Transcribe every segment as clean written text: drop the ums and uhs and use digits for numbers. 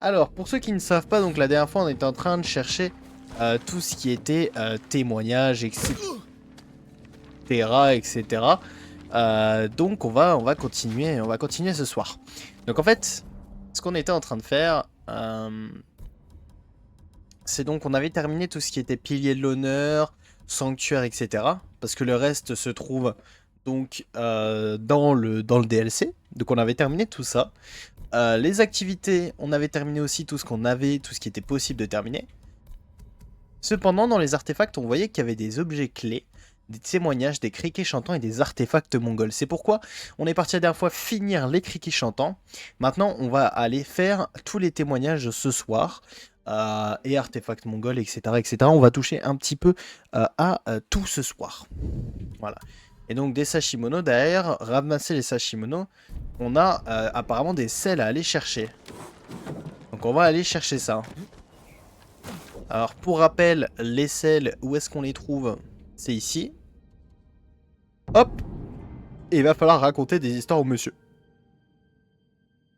Alors, pour ceux qui ne savent pas, donc la dernière fois, on était en train de chercher tout ce qui était témoignages, etc. Donc, on va continuer ce soir. Donc, en fait, ce qu'on était en train de faire, c'est donc on avait terminé tout ce qui était pilier de l'honneur, sanctuaire, etc. Parce que le reste se trouve donc dans le DLC. Donc, on avait terminé tout ça. Les activités, on avait terminé aussi tout ce qu'on avait, tout ce qui était possible de terminer. Cependant, dans les artefacts, on voyait qu'il y avait des objets clés, des témoignages, des criquets chantants et des artefacts mongols. C'est pourquoi on est parti la dernière fois finir les criquets chantants. Maintenant, on va aller faire tous les témoignages ce soir. Et artefacts mongols, etc., etc. On va toucher un petit peu à tout ce soir. Voilà. Et donc des sashimono derrière, ramasser les sashimono, on a apparemment des sels à aller chercher. Donc on va aller chercher ça. Alors pour rappel, les sels, où est-ce qu'on les trouve? C'est ici. Hop. Et il va falloir raconter des histoires au monsieur.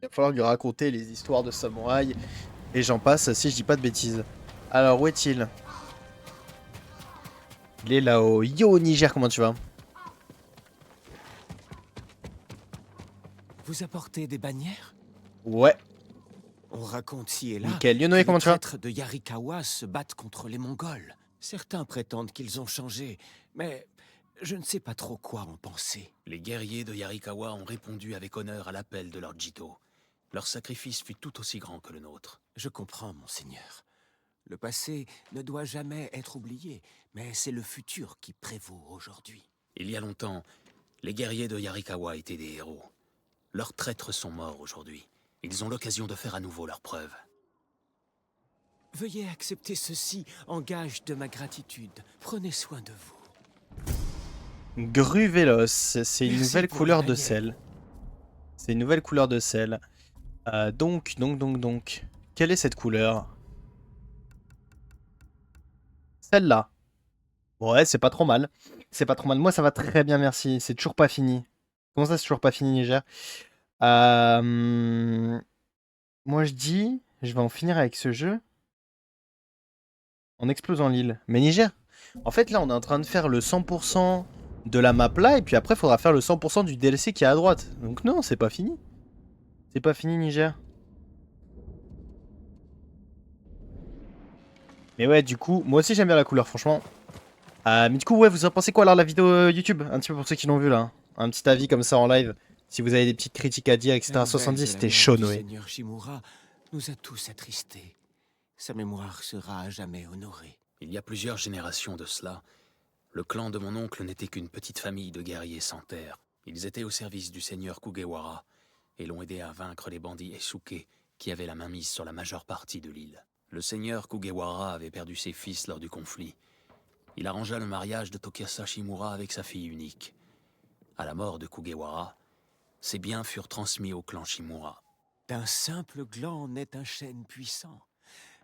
Il va falloir lui raconter les histoires de samouraï. Et j'en passe si je dis pas de bêtises. Alors où est-il? Il est là-haut. Yo Niger, comment tu vas? Vous apportez des bannières? Ouais, On raconte ci et là nickel. que Yonoe, les comment tu vas? traîtres de Yarikawa se battent contre les Mongols. Certains prétendent qu'ils ont changé, mais je ne sais pas trop quoi en penser. Les guerriers de Yarikawa ont répondu avec honneur à l'appel de leur Jito. Leur sacrifice fut tout aussi grand que le nôtre. Je comprends, monseigneur. Le passé ne doit jamais être oublié, mais c'est le futur qui prévaut aujourd'hui. Il y a longtemps, les guerriers de Yarikawa étaient des héros. Leurs traîtres sont morts aujourd'hui. Ils ont l'occasion de faire à nouveau leur preuve. Veuillez accepter ceci en gage de ma gratitude. Prenez soin de vous. Gruvelos, c'est une Merci nouvelle pour couleur les de bannières. sel. C'est une nouvelle couleur de sel. Donc. Quelle est cette couleur? Celle-là. Ouais, c'est pas trop mal. C'est pas trop mal. Moi, ça va très bien, merci. C'est toujours pas fini. Comment ça, c'est toujours pas fini, Niger? Moi, je dis, je vais en finir avec ce jeu en explosant l'île. Mais Niger, en fait, là, on est en train de faire le 100% de la map là, et puis après, il faudra faire le 100% du DLC qui est à droite. Donc non, c'est pas fini. C'est pas fini, Niger. Mais ouais, du coup, moi aussi, j'aime bien la couleur, franchement. Mais du coup, ouais, vous en pensez quoi alors la vidéo YouTube? Un petit peu pour ceux qui l'ont vu là, hein. Un petit avis comme ça en live. Si vous avez des petites critiques à dire, La etc. nouvelle 70, de la c'était mort chaud, du Noé. seigneur Shimura nous a tous attristés. Sa mémoire sera à jamais honorée. Il y a plusieurs générations de cela. Le clan de mon oncle n'était qu'une petite famille de guerriers sans terre. Ils étaient au service du seigneur Kugewara et l'ont aidé à vaincre les bandits Esuke qui avaient la main mise sur la majeure partie de l'île. Le seigneur Kugewara avait perdu ses fils lors du conflit. Il arrangea le mariage de Tokiasa Shimura avec sa fille unique. À la mort de Kugewara, ses biens furent transmis au clan Shimura. D'un simple gland naît un chêne puissant.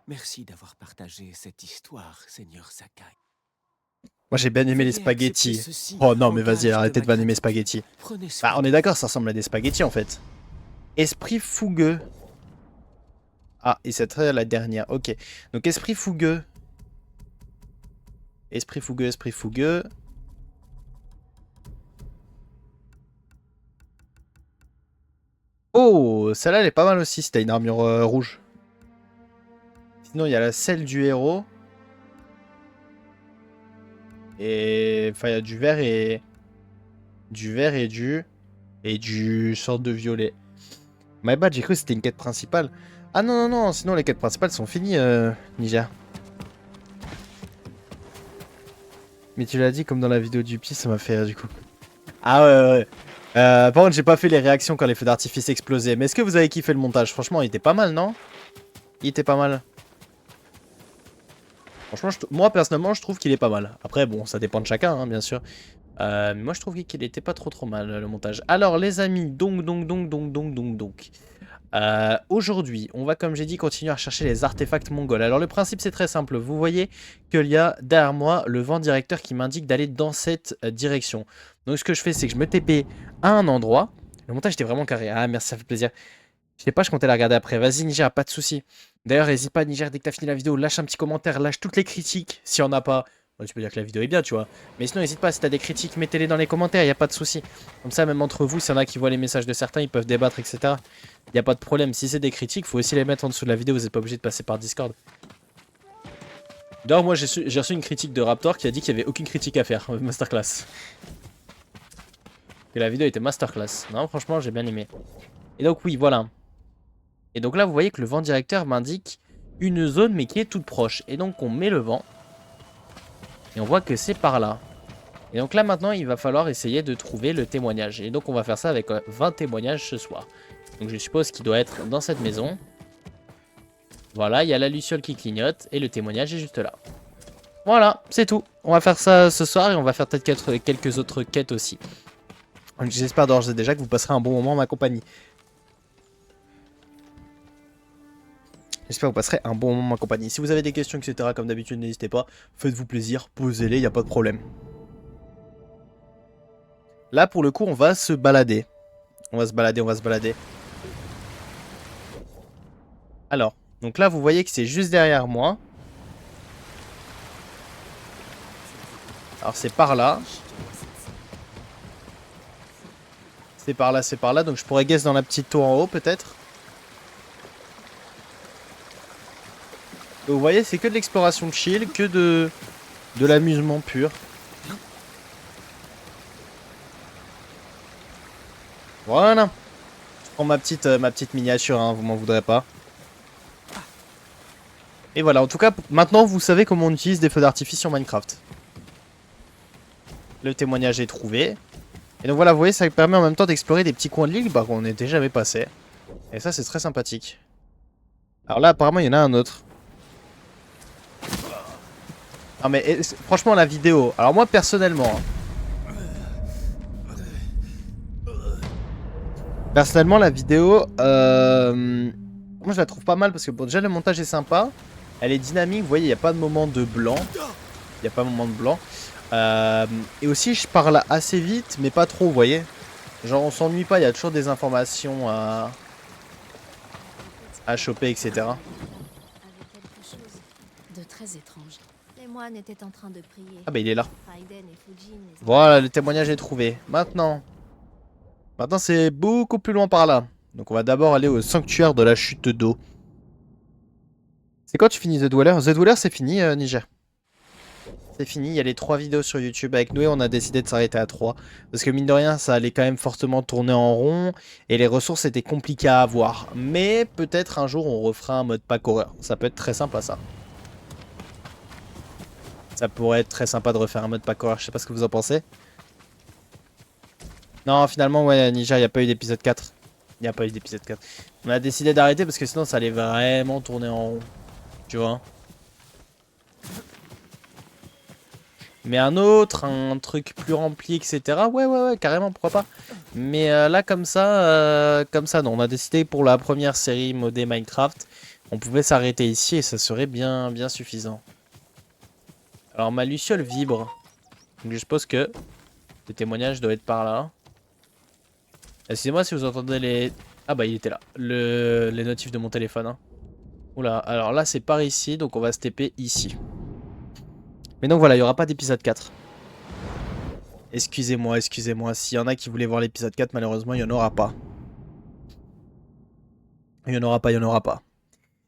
Merci d'avoir partagé cette histoire, seigneur Sakai. Moi, j'ai bien aimé les Veuillez accepter spaghettis. ceci Oh non, en mais vas-y, gage arrêtez de ma vanner mes gratitude. spaghettis. Prenez Bah, soin on de est vous. d'accord, ça ressemble à des spaghettis en fait. Esprit fougueux. Ah, et c'est très la dernière. Ok. Donc, esprit fougueux. Esprit fougueux, esprit fougueux. Oh, celle-là, elle est pas mal aussi, si t'as une armure rouge. Sinon, il y a la selle du héros. Et... Enfin, il y a du vert et... Du vert et du... Et du sorte de violet. My bad, j'ai cru que c'était une quête principale. Ah non, non, non, sinon les quêtes principales sont finies, Niger. Mais tu l'as dit comme dans la vidéo du Pi, ça m'a fait rire du coup. Ah ouais, ouais, ouais. Par contre, j'ai pas fait les réactions quand les feux d'artifice explosaient. Mais est-ce que vous avez kiffé le montage? Franchement, il était pas mal, non? Il était pas mal. Franchement, moi personnellement, je trouve qu'il est pas mal. Après, bon, ça dépend de chacun, hein, bien sûr. Mais moi, je trouve qu'il était pas trop mal, le montage. Alors, les amis, donc. Aujourd'hui, on va, comme j'ai dit, continuer à chercher les artefacts mongols. Alors, le principe, c'est très simple. Vous voyez qu'il y a derrière moi le vent directeur qui m'indique d'aller dans cette direction. Donc, ce que je fais, c'est que je me TP à un endroit. Le montage était vraiment carré. Ah, merci, ça fait plaisir. Je sais pas, je comptais la regarder après. Vas-y, Niger, pas de souci. D'ailleurs, n'hésite pas, Niger, dès que t'as fini la vidéo, lâche un petit commentaire, lâche toutes les critiques. S'il y en a pas, bon, tu peux dire que la vidéo est bien, tu vois. Mais sinon, n'hésite pas, si t'as des critiques, mettez-les dans les commentaires, y a pas de souci. Comme ça, même entre vous, s'il y en a qui voient les messages de certains, ils peuvent débattre, etc. Y a pas de problème. Si c'est des critiques, faut aussi les mettre en dessous de la vidéo, vous êtes pas obligé de passer par Discord. D'ailleurs, moi, j'ai reçu une critique de Raptor qui a dit qu'il y avait aucune critique à faire. Masterclass. Que la vidéo était masterclass. Non, franchement, j'ai bien aimé. Et donc, oui, voilà. Et donc là, vous voyez que le vent directeur m'indique une zone, mais qui est toute proche. Et donc, on met le vent. Et on voit que c'est par là. Et donc là, maintenant, il va falloir essayer de trouver le témoignage. Et donc, on va faire ça avec 20 témoignages ce soir. Donc, je suppose qu'il doit être dans cette maison. Voilà, il y a la luciole qui clignote. Et le témoignage est juste là. Voilà, c'est tout. On va faire ça ce soir. Et on va faire peut-être quelques autres quêtes aussi. Donc, j'espère d'ores et déjà que vous passerez un bon moment en ma compagnie. J'espère que vous passerez un bon moment en compagnie. Si vous avez des questions, etc., comme d'habitude, n'hésitez pas. Faites-vous plaisir, posez-les, il n'y a pas de problème. Là, pour le coup, on va se balader. On va se balader, on va se balader. Alors, donc là, vous voyez que c'est juste derrière moi. Alors, c'est par là. C'est par là, c'est par là. Donc, je pourrais guess dans la petite tour en haut, peut-être. Vous voyez, c'est que de l'exploration chill, que de l'amusement pur. Voilà. Je prends ma petite miniature, hein, vous m'en voudrez pas. Et voilà, en tout cas, maintenant vous savez comment on utilise des feux d'artifice sur Minecraft. Le témoignage est trouvé. Et donc voilà, vous voyez, ça permet en même temps d'explorer des petits coins de l'île qu'on n'était jamais passé. Et ça, c'est très sympathique. Alors là, apparemment, il y en a un autre. Non mais franchement, la vidéo... Alors moi, personnellement... Personnellement, la vidéo... Moi, je la trouve pas mal parce que, bon, déjà, le montage est sympa. Elle est dynamique, vous voyez, il n'y a pas de moment de blanc. Il n'y a pas de moment de blanc. Et aussi, je parle assez vite, mais pas trop, vous voyez. Genre, on s'ennuie pas, il y a toujours des informations à choper, etc. Avec quelque chose de très étrange. Les moines étaient en train de prier. Ah bah, il est là. Raiden et Fujin les... Voilà, le témoignage est trouvé. Maintenant, c'est beaucoup plus loin par là. Donc, on va d'abord aller au sanctuaire de la chute d'eau. C'est quand tu finis The Dweller? The Dweller, c'est fini, Niger. C'est fini, il y a les 3 vidéos sur YouTube. Avec Noé, on a décidé de s'arrêter à 3. Parce que mine de rien, ça allait quand même fortement tourner en rond. Et les ressources étaient compliquées à avoir. Mais peut-être un jour, on refera un mode pack horreur. Ça peut être très sympa, ça. Ça pourrait être très sympa de refaire un mode pack horreur. Je sais pas ce que vous en pensez. Non, finalement, ouais, Ninja, il n'y a pas eu d'épisode 4. Il n'y a pas eu d'épisode 4. On a décidé d'arrêter parce que sinon, ça allait vraiment tourner en rond. Tu vois? Mais un autre, un truc plus rempli, etc. Ouais, carrément, pourquoi pas. Mais là, comme ça, non. On a décidé pour la première série modée Minecraft, on pouvait s'arrêter ici et ça serait bien suffisant. Alors, ma luciole vibre. Donc, je suppose que le témoignage doit être par là. Excusez-moi si vous entendez les... Ah bah, il était là. Les notifs de mon téléphone. Hein. Oula, alors là, c'est par ici, donc on va se TP ici. Mais donc voilà, il n'y aura pas d'épisode 4. Excusez-moi. S'il y en a qui voulaient voir l'épisode 4, malheureusement, il n'y en aura pas. Il n'y en aura pas.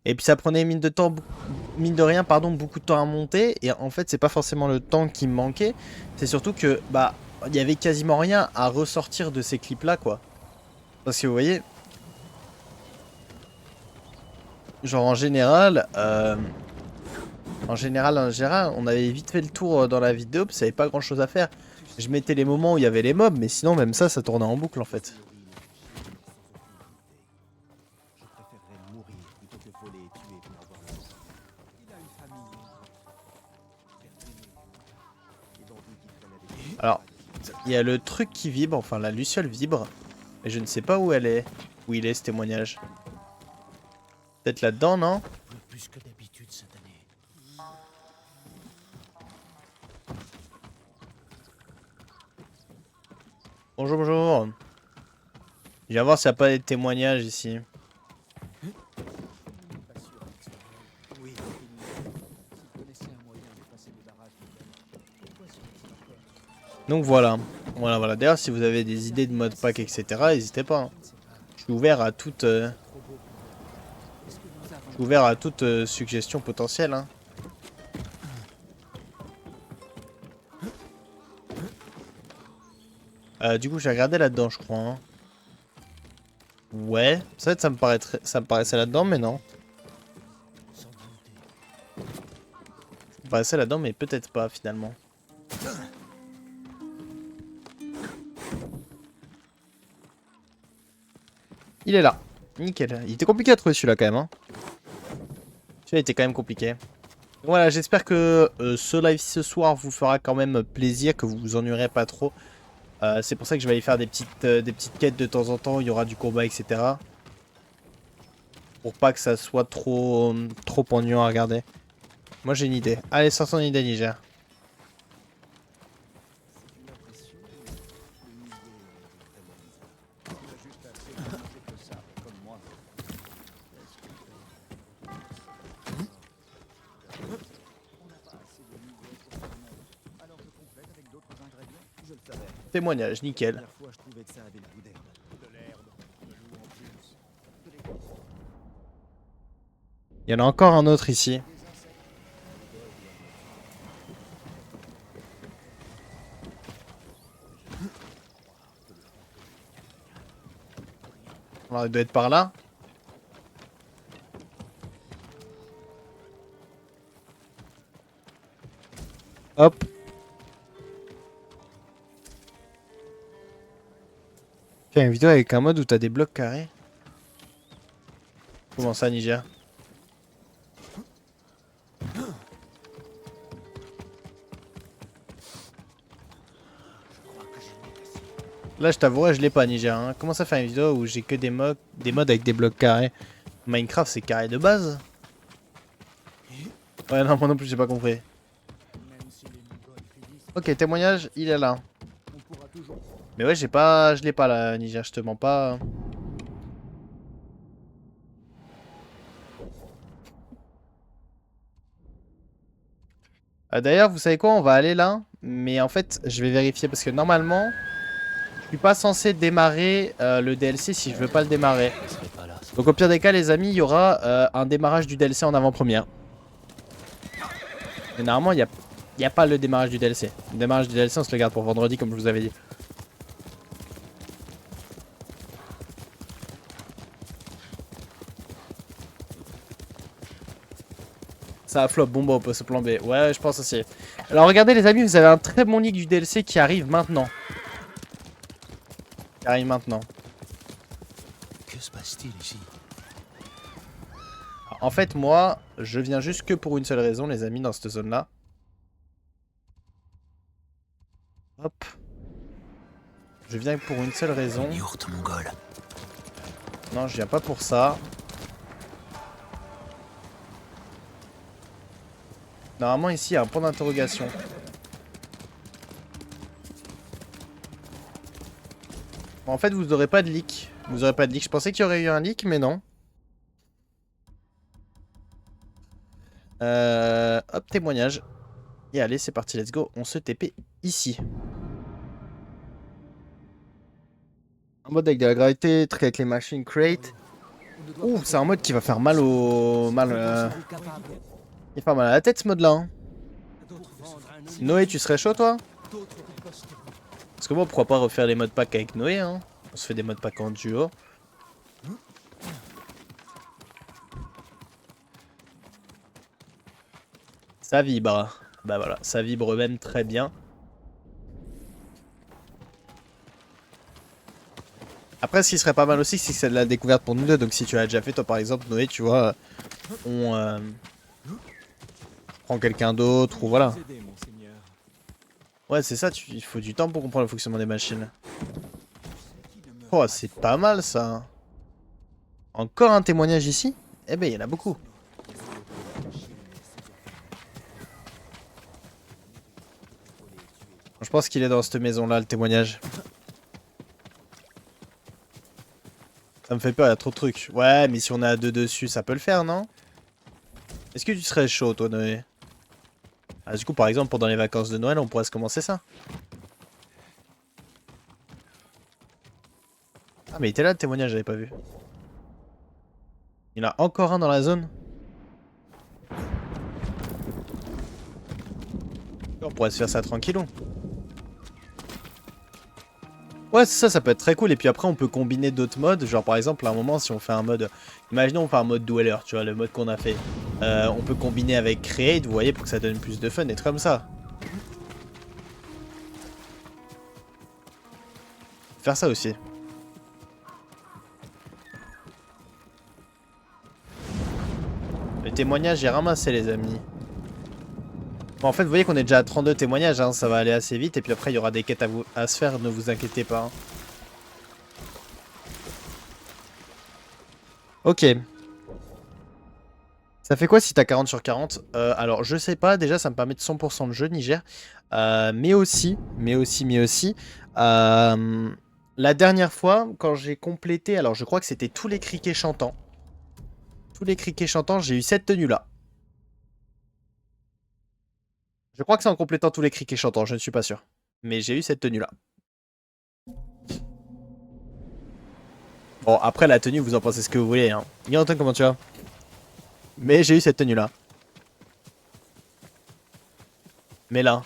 Et puis ça prenait mine de rien, beaucoup de temps à monter. Et en fait, c'est pas forcément le temps qui me manquait. C'est surtout que, bah, il y avait quasiment rien à ressortir de ces clips-là, quoi. Parce que vous voyez... Genre en général... En général, on avait vite fait le tour dans la vidéo, parce qu'il n'y avait pas grand chose à faire. Je mettais les moments où il y avait les mobs, mais sinon même ça tournait en boucle en fait. Alors, il y a le truc qui vibre, enfin la luciole vibre, mais je ne sais pas où elle est, où il est ce témoignage. Peut-être là-dedans, non? Plus que d'habitude cette année. Bonjour. Je viens voir s'il n'y a pas des témoignages ici. Donc voilà. Voilà. D'ailleurs, si vous avez des idées de mode pack, etc., n'hésitez pas, hein. Je suis ouvert à toute, suggestion potentielle, hein. Du coup, j'ai regardé là-dedans, je crois, hein. Ouais, ça me paraissait là-dedans, mais non. Ça me paraissait là-dedans, mais peut-être pas, finalement. Il est là. Nickel. Il était compliqué à trouver celui-là quand même, hein. Celui-là était quand même compliqué. Voilà, j'espère que ce live ce soir vous fera quand même plaisir, que vous vous ennuierez pas trop. C'est pour ça que je vais aller faire des petites quêtes de temps en temps, il y aura du combat, etc. Pour pas que ça soit trop ennuyant à regarder. Moi j'ai une idée. Allez, sors ton idée, Niger. Témoignage, nickel. Il y en a encore un autre ici. Alors il doit être par là. Hop. Fais une vidéo avec un mode où t'as des blocs carrés. Comment ça, Niger? Là, je t'avouerai, je l'ai pas, Niger, hein. Comment ça faire une vidéo où j'ai que des modes avec des blocs carrés? Minecraft, c'est carré de base. Ouais, non, moi non plus, j'ai pas compris. Ok, témoignage, il est là. Mais ouais, je l'ai pas là, Niger, je te mens pas. D'ailleurs, vous savez quoi, on va aller là. Mais en fait, je vais vérifier parce que normalement, je suis pas censé démarrer le DLC si je veux pas le démarrer. Donc au pire des cas, les amis, il y aura un démarrage du DLC en avant-première. Mais normalement, il n'y a pas le démarrage du DLC. Le démarrage du DLC, on se le garde pour vendredi, comme je vous avais dit. Ça a flop, bon bah on peut se plan B. Ouais, je pense aussi. Alors regardez les amis, vous avez un très bon leak du DLC qui arrive maintenant. Qui arrive maintenant. Que se passe-t-il ici? En fait, moi, je viens juste que pour une seule raison, les amis, dans cette zone-là. Hop. Je viens pour une seule raison. Yourte mongole. Non, je viens pas pour ça. Normalement, ici, il y a un point d'interrogation. Bon, en fait, vous n'aurez pas de leak. Vous aurez pas de leak. Je pensais qu'il y aurait eu un leak, mais non. Hop, témoignage. Et allez, c'est parti, let's go. On se TP ici. Un mode avec de la gravité, truc avec les machines, crate. Ouh, c'est un mode qui va faire mal au... Il fait mal à la tête, ce mode-là. Hein. Noé, tu serais chaud, toi? Parce que moi, pourquoi pas refaire les modes pack avec Noé, hein. On se fait des modes pack en duo. Ça vibre. Bah voilà, ça vibre même très bien. Après, ce qui serait pas mal aussi, c'est que c'est de la découverte pour nous deux. Donc si tu l'as déjà fait, toi par exemple, Noé, tu vois, on prend quelqu'un d'autre ou voilà. Ouais, c'est ça, il faut du temps pour comprendre le fonctionnement des machines. Oh, c'est pas mal ça. Encore un témoignage ici? Eh ben, il y en a beaucoup. Je pense qu'il est dans cette maison-là, le témoignage. Ça me fait peur, il y a trop de trucs. Ouais, mais si on est à deux dessus, ça peut le faire, non? Est-ce que tu serais chaud, toi, Noé? Ah, du coup, par exemple, pendant les vacances de Noël, on pourrait se commencer ça. Ah mais il était là le témoignage, j'avais pas vu. Il y en a encore un dans la zone. On pourrait se faire ça tranquillou. Ouais, ça peut être très cool. Et puis après, on peut combiner d'autres modes. Genre, par exemple, à un moment, si on fait un mode... Imaginons, on fait un mode Dweller, tu vois, le mode qu'on a fait. On peut combiner avec Create, vous voyez, pour que ça donne plus de fun, et comme ça. Faire ça aussi. Le témoignage est ramassé, les amis. Bon, en fait, vous voyez qu'on est déjà à 32 témoignages, hein, ça va aller assez vite. Et puis après, il y aura des quêtes à se faire, ne vous inquiétez pas. Hein. Ok. Ça fait quoi si t'as 40 sur 40? Alors, je sais pas. Déjà, ça me permet de 100% de jeu, Niger. Mais aussi... la dernière fois, quand j'ai complété... Alors, je crois que c'était tous les criquets chantants. Tous les criquets chantants, j'ai eu cette tenue-là. Je crois que c'est en complétant tous les criquets chantants, je ne suis pas sûr. Mais j'ai eu cette tenue-là. Bon, après, la tenue, vous en pensez ce que vous voulez. Hein. Guillotin, comment tu vas? Mais j'ai eu cette tenue-là. Mais là...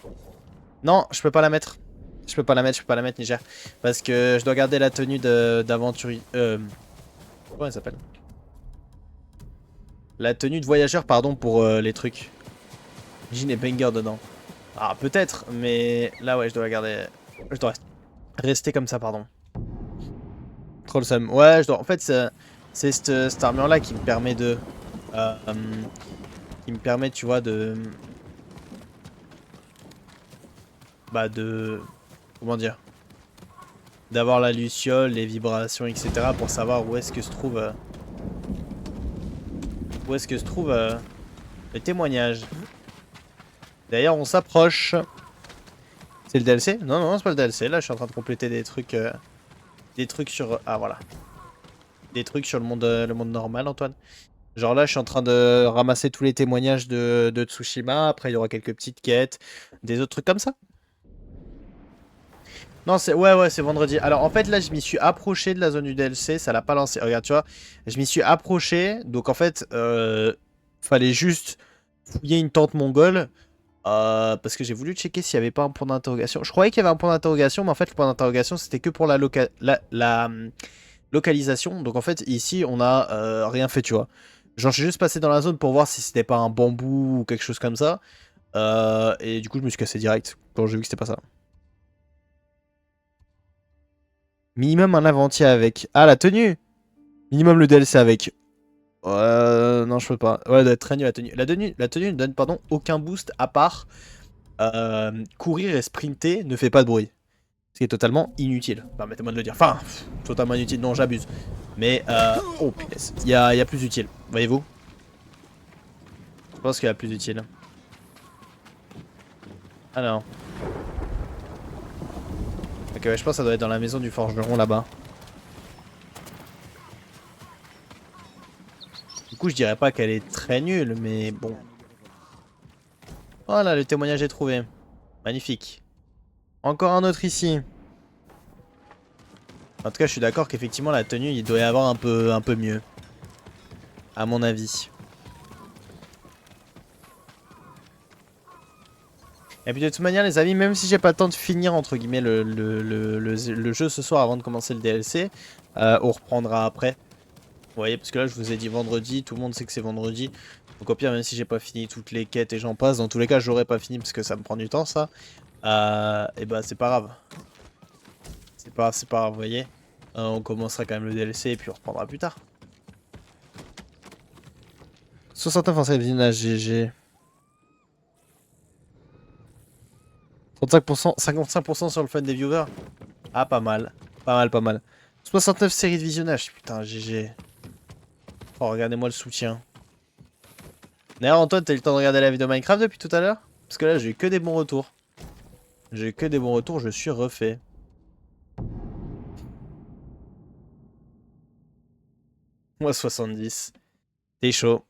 Non, je peux pas la mettre. Je peux pas la mettre, Niger. Parce que je dois garder la tenue d'aventurier... Comment elle s'appelle? La tenue de voyageur, pardon, pour les trucs. Jean et banger dedans. Ah, peut-être, mais là, ouais, je dois la garder... Je dois rester comme ça, pardon. Trop le seum. Ouais, je dois... En fait, c'est cette armure-là qui me permet de... qui me permet, tu vois, de... Bah, de... Comment dire? D'avoir la luciole, les vibrations, etc. pour savoir où est-ce que se trouve... Où est-ce que se trouve le témoignage. D'ailleurs, on s'approche. C'est le DLC? Non, non, c'est pas le DLC. Là, je suis en train de compléter des trucs... des trucs sur... Ah, voilà. Des trucs sur le monde normal, Antoine. Genre là, je suis en train de ramasser tous les témoignages de Tsushima. Après, il y aura quelques petites quêtes. Des autres trucs comme ça. Non, c'est... Ouais, ouais, c'est vendredi. Alors, en fait, là, je m'y suis approché de la zone du DLC. Ça l'a pas lancé. Regarde, tu vois. Je m'y suis approché. Donc, en fait, fallait juste fouiller une tente mongole. Parce que j'ai voulu checker s'il n'y avait pas un point d'interrogation. Je croyais qu'il y avait un point d'interrogation, mais en fait, le point d'interrogation, c'était que pour la localisation. Donc, en fait, ici, on a rien fait, tu vois. Genre, je suis juste passé dans la zone pour voir si c'était pas un bambou ou quelque chose comme ça. Et du coup, je me suis cassé direct quand j'ai vu que c'était pas ça. Minimum un inventier avec. Ah, la tenue! Minimum le DLC avec. Non, je peux pas. Ouais, elle doit être très nul la tenue. La tenue ne donne, pardon, aucun boost à part courir et sprinter ne fait pas de bruit. Ce qui est totalement inutile. Permettez-moi de le dire. Enfin, totalement inutile, non, j'abuse. Mais, oh punaise. Il y a plus utile, voyez-vous? Je pense qu'il y a plus utile. Alors. Ok, ouais, je pense que ça doit être dans la maison du forgeron là-bas. Du coup, je dirais pas qu'elle est très nulle, mais bon. Voilà, le témoignage est trouvé. Magnifique. Encore un autre ici. En tout cas, je suis d'accord qu'effectivement, la tenue, il doit y avoir un peu mieux. À mon avis. Et puis de toute manière, les amis, même si j'ai pas le temps de finir, entre guillemets, le jeu ce soir avant de commencer le DLC, on reprendra après. Vous voyez, parce que là, je vous ai dit vendredi, tout le monde sait que c'est vendredi. Donc au pire, même si j'ai pas fini toutes les quêtes et j'en passe, dans tous les cas, j'aurais pas fini parce que ça me prend du temps, ça. Et bah, c'est pas grave. C'est pas grave, vous voyez. On commencera quand même le DLC et puis on reprendra plus tard. 69 en visionnage GG. 35%, 55% sur le fun des viewers. Ah, pas mal. Pas mal, pas mal. 69 séries de visionnage. Putain, GG. Oh, regardez-moi le soutien. D'ailleurs, Antoine, t'as eu le temps de regarder la vidéo Minecraft depuis tout à l'heure? Parce que là, j'ai eu que des bons retours. J'ai eu que des bons retours, je suis refait. Moi, 70. T'es chaud.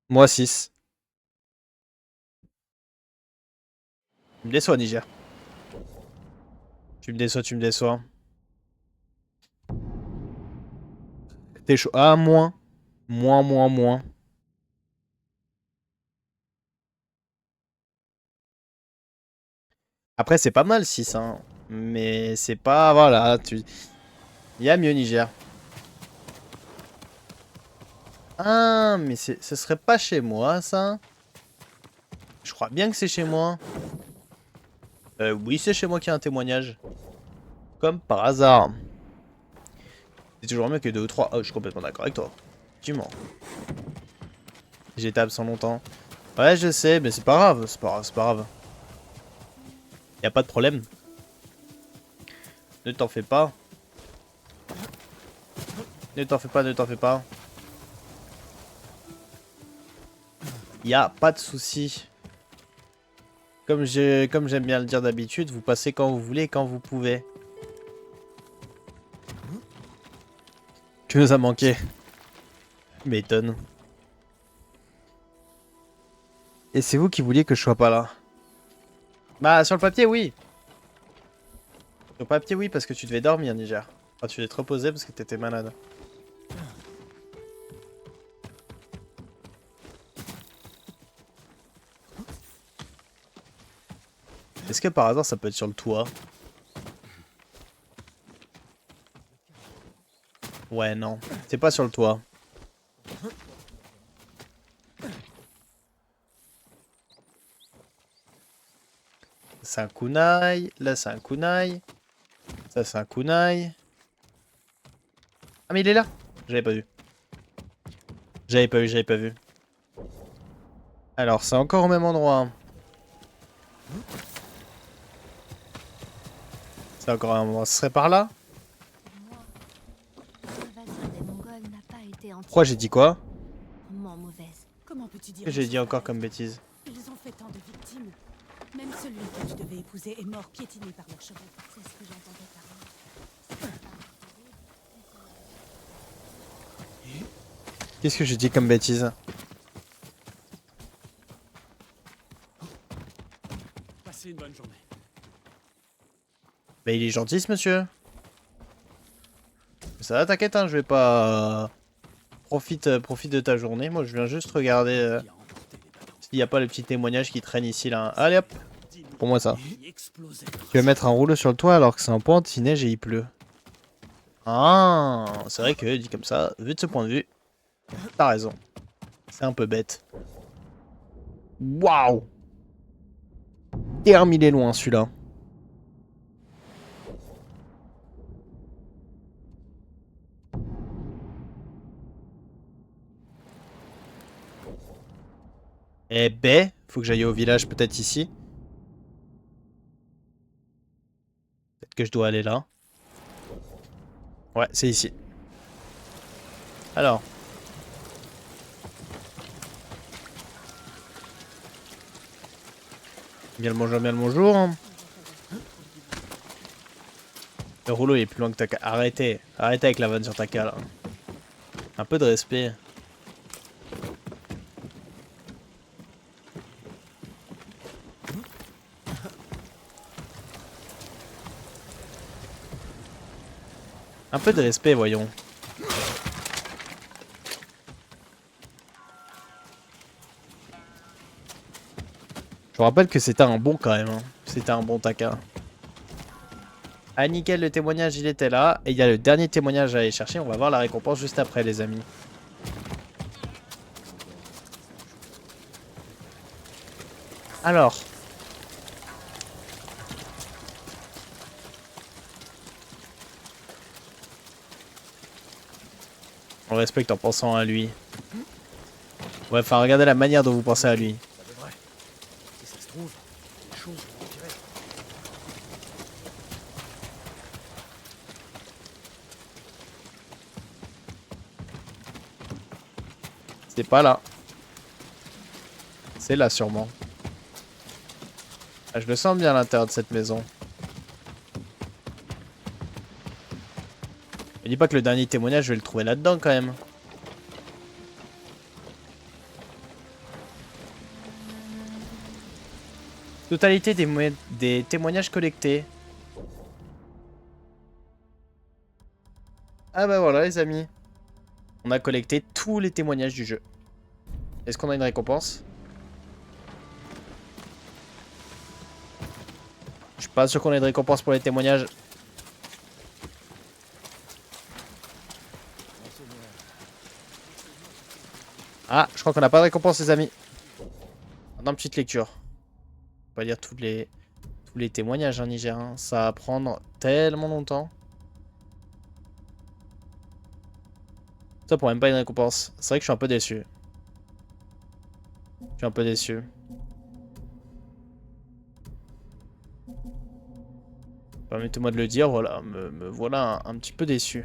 Moi, 6. Tu me déçois, Niger. Tu me déçois, tu me déçois. T'es chaud. Ah, moins. Moins. Après, c'est pas mal 6, hein. Mais c'est pas... Voilà, tu... Il y a mieux, Niger. Ah, mais ce serait pas chez moi, ça. Je crois bien que c'est chez moi. Oui, c'est chez moi qu'il y a un témoignage. Comme par hasard. C'est toujours mieux que 2 ou 3. Oh, je suis complètement d'accord avec toi. Effectivement. J'étais absent longtemps. Ouais, je sais, mais c'est pas grave. C'est pas grave. Y a pas de problème. Ne t'en fais pas. Ne t'en fais pas. Y a pas de souci. Comme j'aime bien le dire d'habitude, vous passez quand vous voulez, quand vous pouvez. Que nous a manqué. M'étonne. Et c'est vous qui vouliez que je sois pas là. Bah, sur le papier, oui. Sur le papier, oui, parce que tu devais dormir, Niger. Enfin, tu devais te reposer parce que t'étais malade. Est-ce que par hasard, ça peut être sur le toit? Ouais, non. C'est pas sur le toit. C'est un kunai. Là, c'est un kunai. Ça, c'est un kunai. Ah, mais il est là. J'avais pas vu. J'avais pas vu. Alors, c'est encore au même endroit. C'est encore un endroit. Ce serait par là? L'invasion des Mongols n'a pas été Pourquoi j'ai dit quoi? entièrement mauvaise. Comment peux-tu dire Que j'ai aussi dit encore pareil? comme bêtise? Ils ont fait tant de victimes. Même celui que tu devais épouser est mort piétiné par leurs chevaux. C'est ce que j'entendais parler. Qu'est-ce que j'ai dit comme bêtise? Passez une bonne journée. Bah, il est gentil, ce monsieur. Ça va, t'inquiète, hein, je vais pas... Profite de ta journée. Moi, je viens juste regarder Qui a emporté les bateaux? s'il n'y a pas le petit témoignage qui traîne ici, là. Allez, hop. Dis-nous Pour moi, ça. qui explosait leur Tu vas mettre un rouleau sur le toit alors que c'est en pointe, il neige et il pleut. Ah, c'est vrai que, dit comme ça, vu de ce point de vue, t'as raison. C'est un peu bête. Waouh! Terme, il est loin, celui-là. Eh ben, faut que j'aille au village peut-être ici. Peut-être que je dois aller là. Ouais, c'est ici. Alors. Bien le bonjour, bien le bonjour. Le rouleau il est plus loin que ta ca. Arrêtez. Arrêtez avec la vanne sur ta ca là. Un peu de respect. Un peu de respect, voyons. Je vous rappelle que c'était un bon quand même. Hein. C'était un bon Taka. Ah nickel, le témoignage il était là. Et il y a le dernier témoignage à aller chercher. On va voir la récompense juste après les amis. Alors. On le respecte en pensant à lui. Ouais, enfin regardez la manière dont vous pensez à lui. Ça devrait. Si ça se trouve, les choses vont empirer. C'est pas là. C'est là sûrement. Ah, je le sens bien à l'intérieur de cette maison. Me dis pas que le dernier témoignage, je vais le trouver là-dedans quand même. Totalité des témoignages collectés. Ah bah voilà les amis. On a collecté tous les témoignages du jeu. Est-ce qu'on a une récompense? Je suis pas sûr qu'on ait de récompense pour les témoignages. Ah, je crois qu'on n'a pas de récompense, les amis. Maintenant, petite lecture. On va lire tous les témoignages, hein, Niger. Hein. Ça va prendre tellement longtemps. Ça pour même pas une récompense. C'est vrai que je suis un peu déçu. Je suis un peu déçu. Permettez-moi de le dire, voilà. Me voilà un petit peu déçu.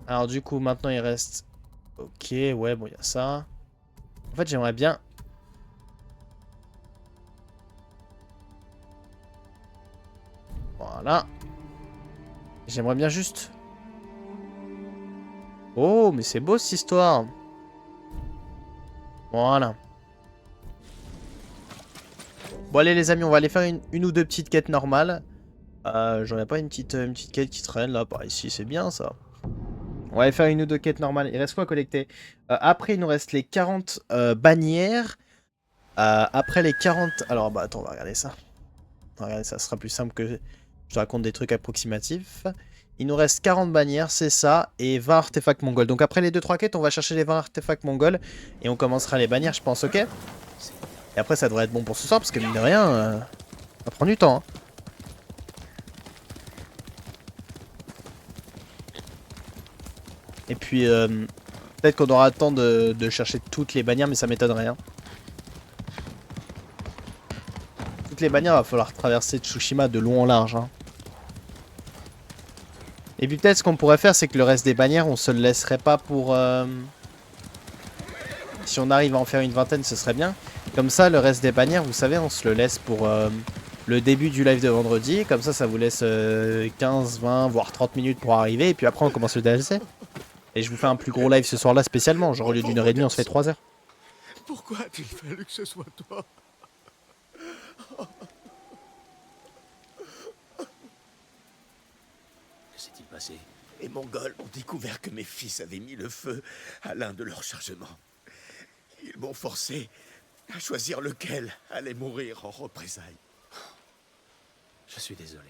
Alors du coup, maintenant il reste... Ok, ouais, bon, il y a ça. En fait, j'aimerais bien... Voilà. J'aimerais bien juste... Oh, mais c'est beau cette histoire. Voilà. Bon allez les amis, on va aller faire une ou deux petites quêtes normales. J'en ai pas une petite quête qui traîne là, par ici, c'est bien ça. On va aller faire une ou deux quêtes normales. Il reste quoi à collecter? Après, il nous reste les 40 bannières. Après les 40... Alors, bah attends, on va regarder ça. On va regarder ça, ce sera plus simple que je te raconte des trucs approximatifs. Il nous reste 40 bannières, c'est ça, et 20 artefacts mongols. Donc après les 2-3 quêtes, on va chercher les 20 artefacts mongols. Et on commencera les bannières, je pense, ok? Et après, ça devrait être bon pour ce soir, parce que mine de rien, ça prend du temps. Hein. Et puis, peut-être qu'on aura le temps de chercher toutes les bannières, mais ça m'étonnerait. Hein. Toutes les bannières, va falloir traverser Tsushima de long en large. Hein. Et puis peut-être ce qu'on pourrait faire, c'est que le reste des bannières, on se le laisserait pas pour... Si on arrive à en faire une vingtaine, ce serait bien. Comme ça, le reste des bannières, vous savez, on se le laisse pour le début du live de vendredi. Comme ça vous laisse 15, 20, voire 30 minutes pour arriver. Et puis après, on commence le DLC. Et je vous fais un plus gros live ce soir-là spécialement. Genre au lieu d'une heure et demie, on se fait 3 heures. Pourquoi a-t-il fallu que ce soit toi? Que s'est-il passé? Les Mongols ont découvert que mes fils avaient mis le feu à l'un de leurs chargements. Ils m'ont forcé à choisir lequel allait mourir en représailles. Je suis désolé.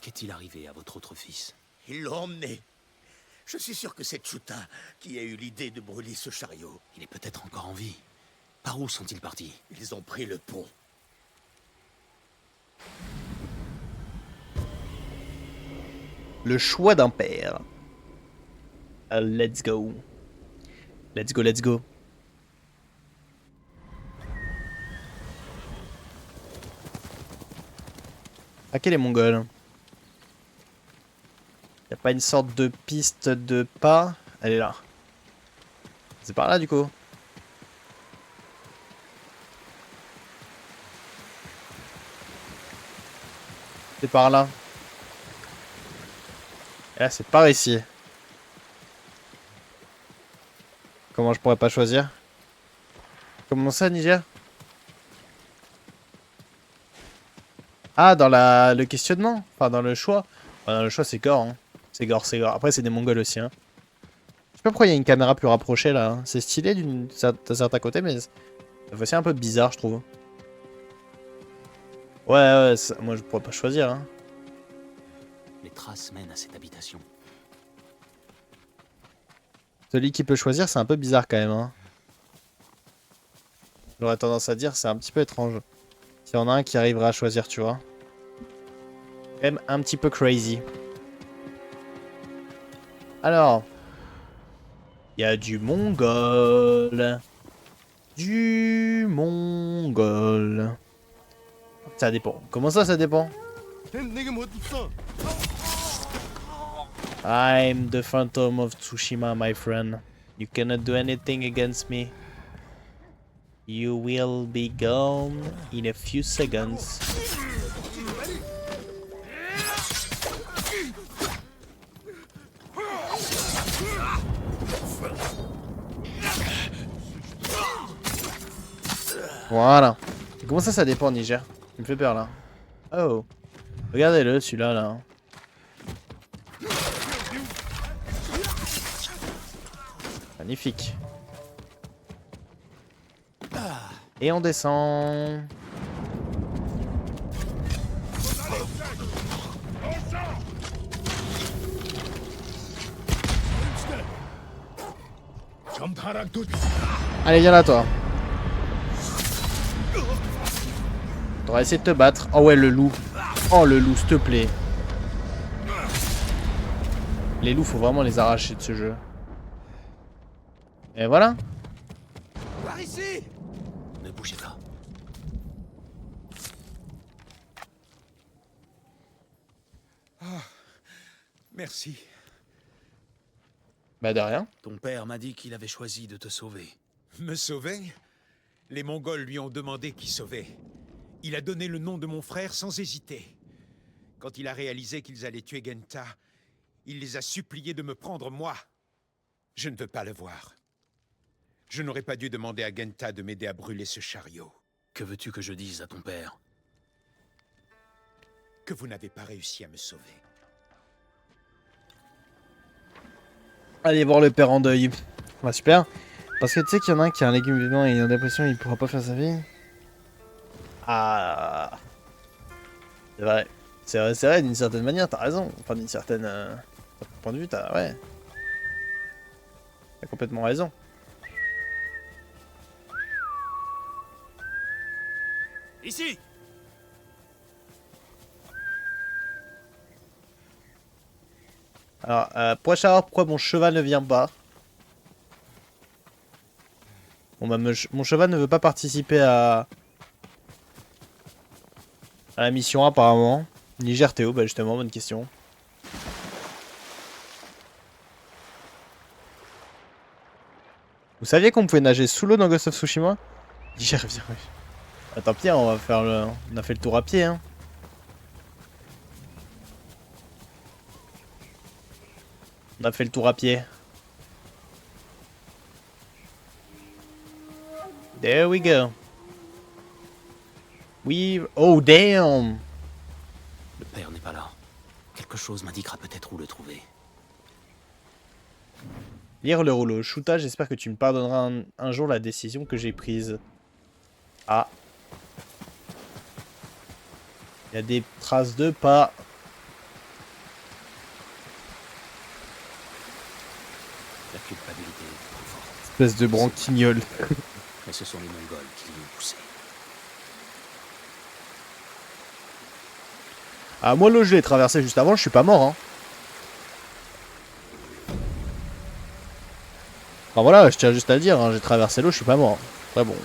Qu'est-il arrivé à votre autre fils? Ils l'ont emmené. Je suis sûr que c'est Chuta qui a eu l'idée de brûler ce chariot. Il est peut-être encore en vie. Par où sont-ils partis? Ils ont pris le pont. Le choix d'un père. Let's go. Let's go, let's go. À quel est Mongol? Y a pas une sorte de piste de pas? Elle est là. C'est par là du coup. C'est par là. Et là c'est par ici. Comment je pourrais pas choisir? Comment ça, Niger? Ah, dans le questionnement. Enfin, dans le choix. Enfin, dans le choix, c'est Gore. Hein. C'est Gore, c'est Gore. Après, c'est des Mongols aussi. Hein. Je sais pas pourquoi il y a une caméra plus rapprochée, là. Hein. C'est stylé d'un certain côté, mais c'est un peu bizarre, je trouve. Ouais, moi, je pourrais pas choisir. Hein. Les traces mènent à cette habitation. Celui qui peut choisir, c'est un peu bizarre, quand même. Hein. J'aurais tendance à dire, c'est un petit peu étrange. S'il y en a un qui arrivera à choisir, tu vois. Quand même un petit peu crazy. Alors. Il y a du Mongol. Du Mongol. Ça dépend. Comment ça, ça dépend? I'm the Phantom of Tsushima, my friend. You cannot do anything against me. You will be gone in a few seconds. Voilà. Comment ça, ça dépend, Niger? Il me fait peur, là. Oh. Regardez-le, celui-là, là. Magnifique. Et on descend. Allez, viens là, toi. T'auras essayé de te battre. Oh ouais, le loup. Oh, le loup, s'il te plaît. Les loups, faut vraiment les arracher de ce jeu. Et voilà. Par ici! Ne bougez pas. Merci. Bah de rien. Ton père m'a dit qu'il avait choisi de te sauver. Me sauver? Les Mongols lui ont demandé qui sauver. Il a donné le nom de mon frère sans hésiter. Quand il a réalisé qu'ils allaient tuer Genta, il les a suppliés de me prendre moi. Je ne veux pas le voir. Je n'aurais pas dû demander à Genta de m'aider à brûler ce chariot. Que veux-tu que je dise à ton père? Que vous n'avez pas réussi à me sauver. Allez voir le père en deuil. Bah super. Parce que tu sais qu'il y en a un qui a un légume vivant et il est en dépression, il pourra pas faire sa vie. Ah. C'est vrai. C'est vrai, d'une certaine manière, t'as raison. Enfin, d'une certaine point de vue, t'as... Ouais. T'as complètement raison. Ici! Alors, pourrais-je savoir pourquoi mon cheval ne vient pas? Bon bah, mon cheval ne veut pas participer à la mission apparemment. Niger Théo, bah justement, bonne question. Vous saviez qu'on pouvait nager sous l'eau dans Ghost of Tsushima? Niger, viens, oui. Ah, tant pis, on va faire le... On a fait le tour à pied, hein. On a fait le tour à pied. There we go. Oui. Oh, damn! Le père n'est pas là. Quelque chose m'indiquera peut-être où le trouver. Lire le rouleau. Shuta, j'espère que tu me pardonneras un jour la décision que j'ai prise. Ah. Il y a des traces de pas. La culpabilité est trop forte. Espèce de branquignol. Mais ce sont les Mongols qui l'y ont poussé. Ah, moi, l'eau, je l'ai traversé juste avant, je suis pas mort, hein. Enfin voilà, je tiens juste à le dire, hein, j'ai traversé l'eau, je suis pas mort. Très bon.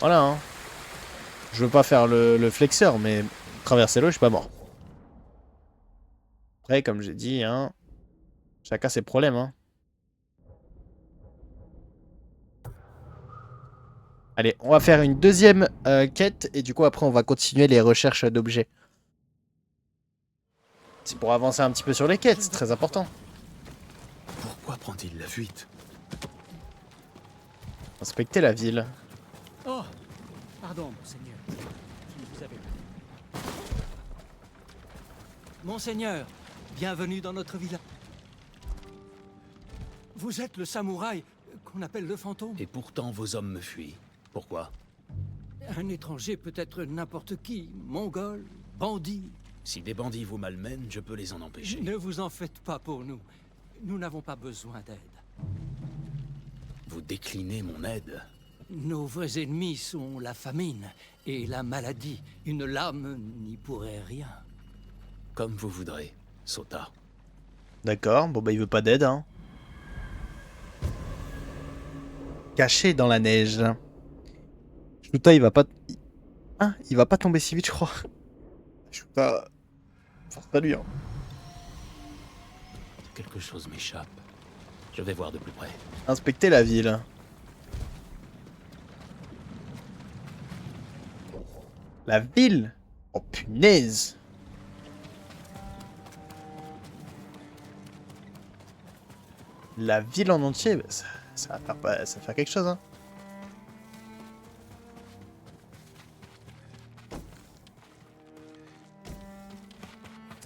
Voilà, hein. Je veux pas faire le flexeur, mais traverser l'eau, je suis pas mort. Après, comme j'ai dit, hein, chacun ses problèmes, hein. Allez, on va faire une deuxième quête, et du coup, après, on va continuer les recherches d'objets. C'est pour avancer un petit peu sur les quêtes, c'est très important. Pourquoi prend-il la fuite? Inspecter la ville. Oh, pardon, monseigneur. Je ne vous avais pas. Monseigneur, bienvenue dans notre village. Vous êtes le samouraï qu'on appelle le fantôme. Et pourtant vos hommes me fuient. Pourquoi? Un étranger peut être n'importe qui, mongol, bandit. Si des bandits vous malmènent, je peux les en empêcher. Ne vous en faites pas pour nous. Nous n'avons pas besoin d'aide. Vous déclinez mon aide. Nos vrais ennemis sont la famine et la maladie. Une lame n'y pourrait rien. Comme vous voudrez, Sota. D'accord, bon bah il veut pas d'aide, hein. Caché dans la neige. Shuta, il va pas... Hein, il va pas tomber si vite, je crois. Shuta... Force pas lui, hein. Quelque chose m'échappe. Je vais voir de plus près. Inspecter la ville. La ville? Oh punaise! La ville en entier, bah, ça va faire quelque chose, hein.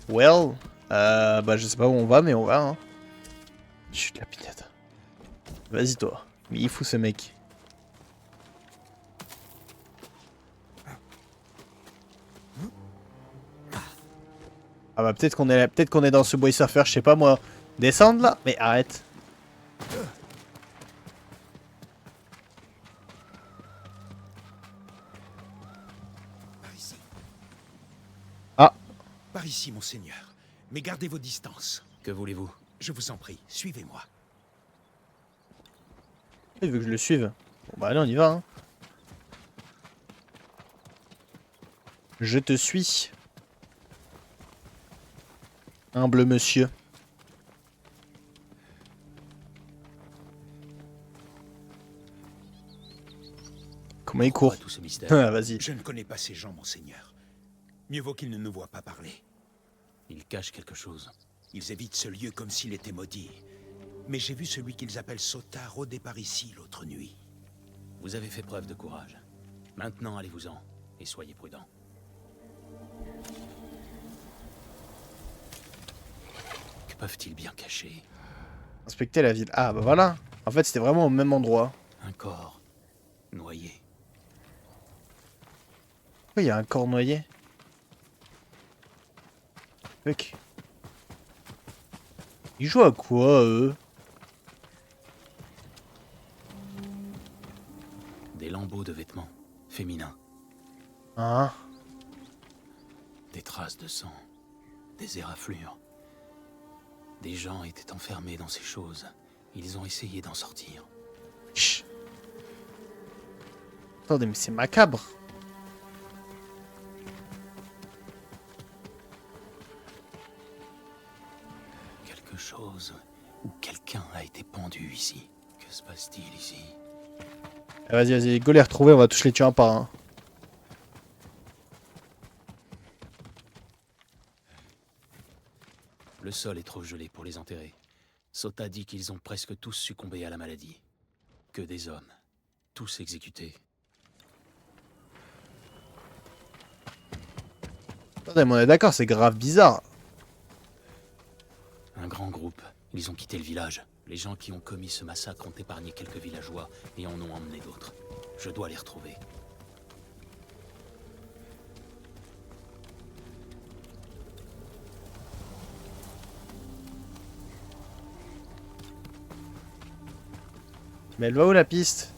Well, Bah je sais pas où on va, mais on va. Hein. Chut, la pignata. Vas-y toi. Mais il fout ce mec. Ah bah peut-être qu'on est dans ce bois surfer, je sais pas moi. Descendre là? Mais arrête. Par ici. Ah. Par ici, monseigneur. Mais gardez vos distances. Que voulez-vous? Je vous en prie, suivez-moi. Il veut que je le suive. Bon bah allez on y va. Hein. Je te suis. Humble monsieur. Comment il court? Tout ce mystère. Ah, vas-y. Je ne connais pas ces gens, monseigneur. Mieux vaut qu'ils ne nous voient pas parler. Il cache quelque chose. Ils évitent ce lieu comme s'il était maudit. Mais j'ai vu celui qu'ils appellent Sota rôder par ici l'autre nuit. Vous avez fait preuve de courage. Maintenant, allez-vous-en et soyez prudents. Que peuvent-ils bien cacher? Inspecter la ville. Ah bah voilà. En fait c'était vraiment au même endroit. Un corps noyé. Pourquoi il y a un corps noyé? Fuck. Ils jouent à quoi eux? Des lambeaux de vêtements féminins. Hein? Des traces de sang. Des éraflures. Des gens étaient enfermés dans ces choses. Ils ont essayé d'en sortir. Chut. Attendez mais c'est macabre. Quelque chose ou quelqu'un a été pendu ici. Que se passe-t-il ici? Vas-y, vas-y, go les retrouver, on va tous les tuer un par un. Le sol est trop gelé pour les enterrer. Sota dit qu'ils ont presque tous succombé à la maladie. Que des hommes. Tous exécutés. Attendez, mais on est d'accord, c'est grave bizarre. Un grand groupe. Ils ont quitté le village. Les gens qui ont commis ce massacre ont épargné quelques villageois et en ont emmené d'autres. Je dois les retrouver. Mais elle va où la piste?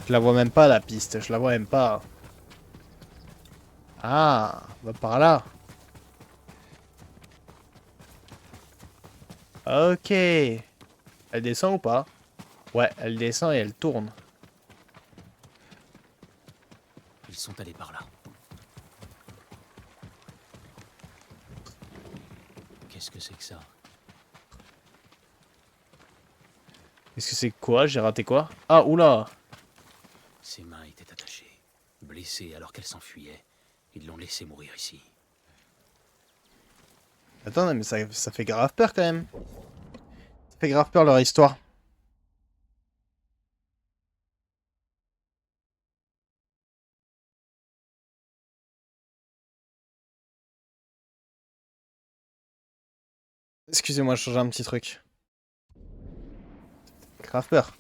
Je la vois même pas la piste, je la vois même pas. Ah, va par là. Ok. Elle descend ou pas? Ouais, elle descend et elle tourne. Ils sont allés par là. Qu'est-ce que c'est que ça? Qu'est-ce que c'est quoi? J'ai raté quoi? Ah, oula. Ses mains étaient attachées, blessées alors qu'elle s'enfuyait. Ils l'ont laissé mourir ici. Attends, mais ça fait grave peur quand même. Ça fait grave peur leur histoire. Excusez-moi, je change un petit truc. Grave peur.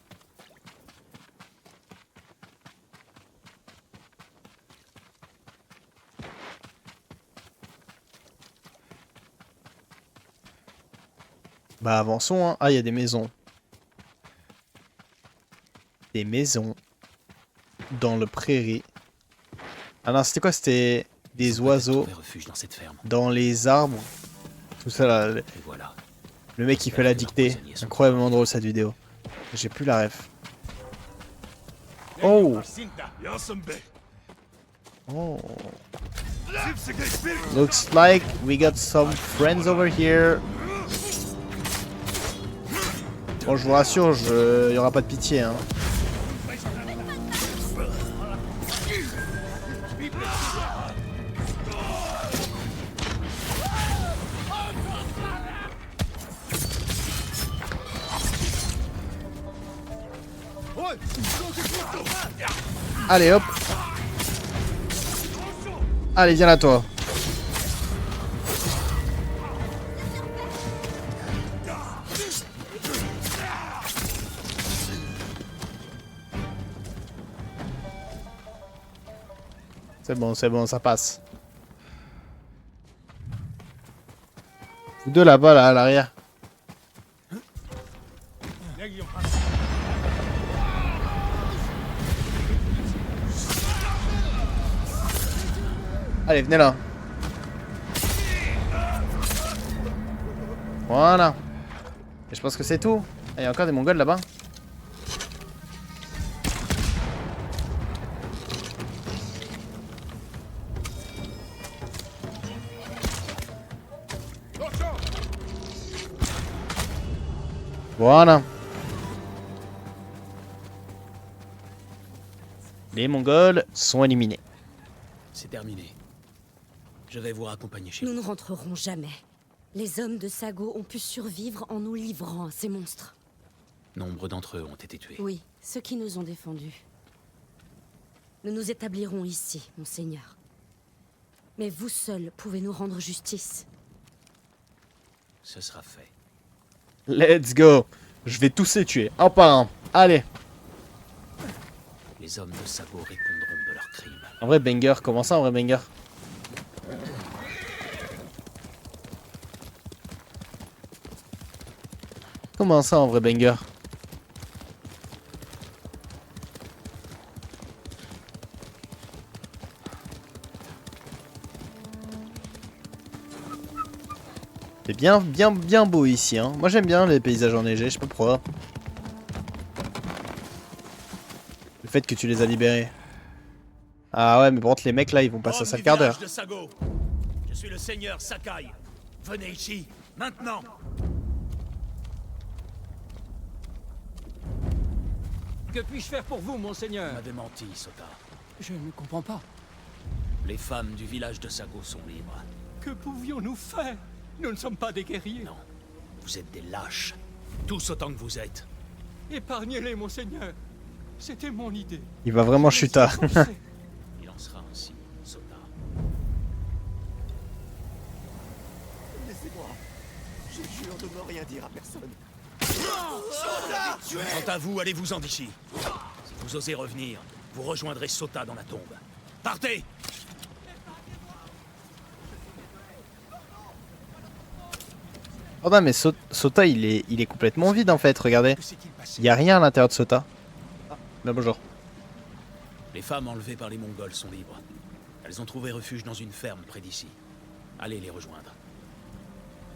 Bah avançons, hein. Ah, il y a des maisons. Des maisons. Dans le prairie. Ah non, c'était quoi? C'était des oiseaux. Refuge dans cette ferme. Dans les arbres. Tout ça là. Et voilà. Le mec qui fait la dictée. Incroyablement drôle cette vidéo. J'ai plus la ref. Oh! Oh. Looks like we got some friends over here. Bon, je vous rassure, il y aura pas de pitié, hein. Allez, hop. c'est bon, ça passe. Vous deux là-bas, là, à l'arrière. Allez, venez là. Voilà. Et je pense que c'est tout. Il y a encore des Mongols là-bas. Voilà. Les Mongols sont éliminés. C'est terminé. Je vais vous raccompagner chez Nous vous. ne rentrerons jamais. Les hommes de Sago ont pu survivre en nous livrant à ces monstres. Nombre d'entre eux ont été tués. Oui, ceux qui nous ont défendus. Nous nous établirons ici, monseigneur. Mais vous seuls pouvez nous rendre justice. Ce sera fait. Let's go. Je vais tous les tuer, un par un. Allez. Les hommes de Sago répondront de leurs crimes. En vrai, banger. Comment ça, en vrai, banger? Comment ça, en vrai, banger? C'est bien beau ici, hein. Moi, j'aime bien les paysages enneigés, je sais pas pourquoi. Le fait que tu les as libérés. Ah ouais, mais par contre, les mecs là, ils vont passer ça quart d'heure. De Sago. Je suis le seigneur Sakai. Venez ici, maintenant. Que puis-je faire pour vous, On monseigneur? m'avait menti, Sota. Je ne comprends pas. Les femmes du village de Sago sont libres. Que pouvions-nous faire? Nous ne sommes pas des guerriers. Non, vous êtes des lâches. Tous autant que vous êtes. Épargnez-les, monseigneur. C'était mon idée. Il va vraiment chuter. Il en sera ainsi, Sota. Laissez-moi. Je jure de ne rien dire à personne. Quant à vous, allez-vous-en d'ici. Si vous osez revenir, vous rejoindrez Sota dans la tombe. Partez! Oh non, mais Sota, il est complètement vide en fait, regardez. Que s'est-il passé? Il y a rien à l'intérieur de Sota. Ah, là, bonjour. Les femmes enlevées par les Mongols sont libres. Elles ont trouvé refuge dans une ferme près d'ici. Allez les rejoindre.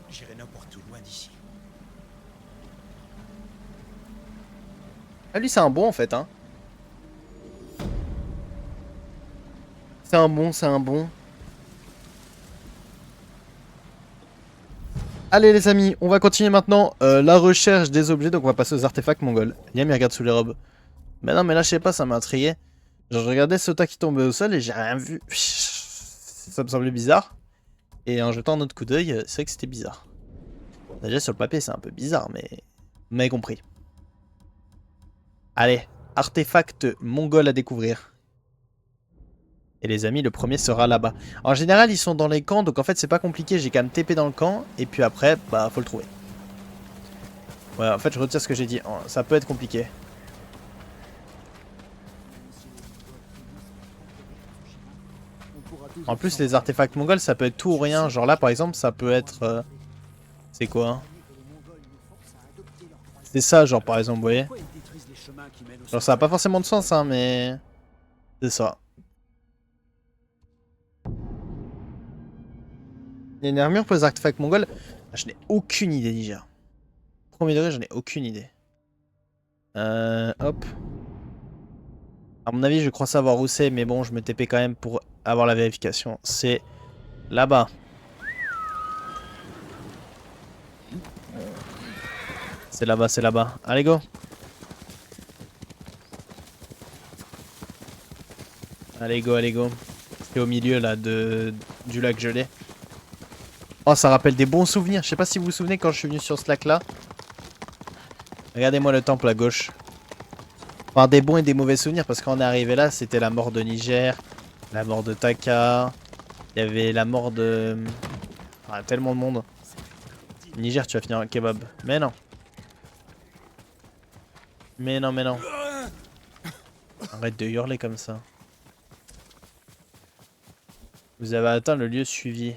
J'irai n'importe où, loin d'ici. Ah, lui, c'est un bon en fait, hein. C'est un bon, c'est un bon. Allez les amis, on va continuer maintenant la recherche des objets, donc on va passer aux artefacts mongols. Liam il regarde sous les robes. Mais non mais là je sais pas, ça m'a intrigué. Genre je regardais Sota qui tombait au sol et j'ai rien vu. Ça me semblait bizarre. Et en jetant un autre coup d'œil, c'est vrai que c'était bizarre. Déjà sur le papier c'est un peu bizarre mais... Vous m'avez compris. Allez, artefact mongol à découvrir. Et les amis, le premier sera là-bas. En général, ils sont dans les camps, donc en fait, c'est pas compliqué. J'ai qu'à me TP dans le camp, et puis après, bah, faut le trouver. Ouais, en fait, je retire ce que j'ai dit. Ça peut être compliqué. En plus, les artefacts mongols, ça peut être tout ou rien. Genre là, par exemple, ça peut être... C'est quoi hein? C'est ça, genre, par exemple, vous voyez. Genre, ça a pas forcément de sens, hein, mais... C'est ça. Il y a une armure pour les artefacts mongols. Je n'ai aucune idée déjà. Premier degré, j'en ai aucune idée. Hop. À mon avis, je crois savoir où c'est, mais bon, je me TP quand même pour avoir la vérification. C'est là-bas. C'est là-bas, c'est là-bas. Allez, go. Allez, go, allez, go. C'est au milieu, là, du lac gelé. Oh, ça rappelle des bons souvenirs. Je sais pas si vous vous souvenez quand je suis venu sur ce lac-là. Regardez-moi le temple à gauche. Enfin, des bons et des mauvais souvenirs, parce qu'on est arrivé là, c'était la mort de Niger, la mort de Taka, il y avait la mort de... Ah, tellement de monde. Niger, tu vas finir un kebab. Mais non. Mais non, mais non. Arrête de hurler comme ça. Vous avez atteint le lieu suivi.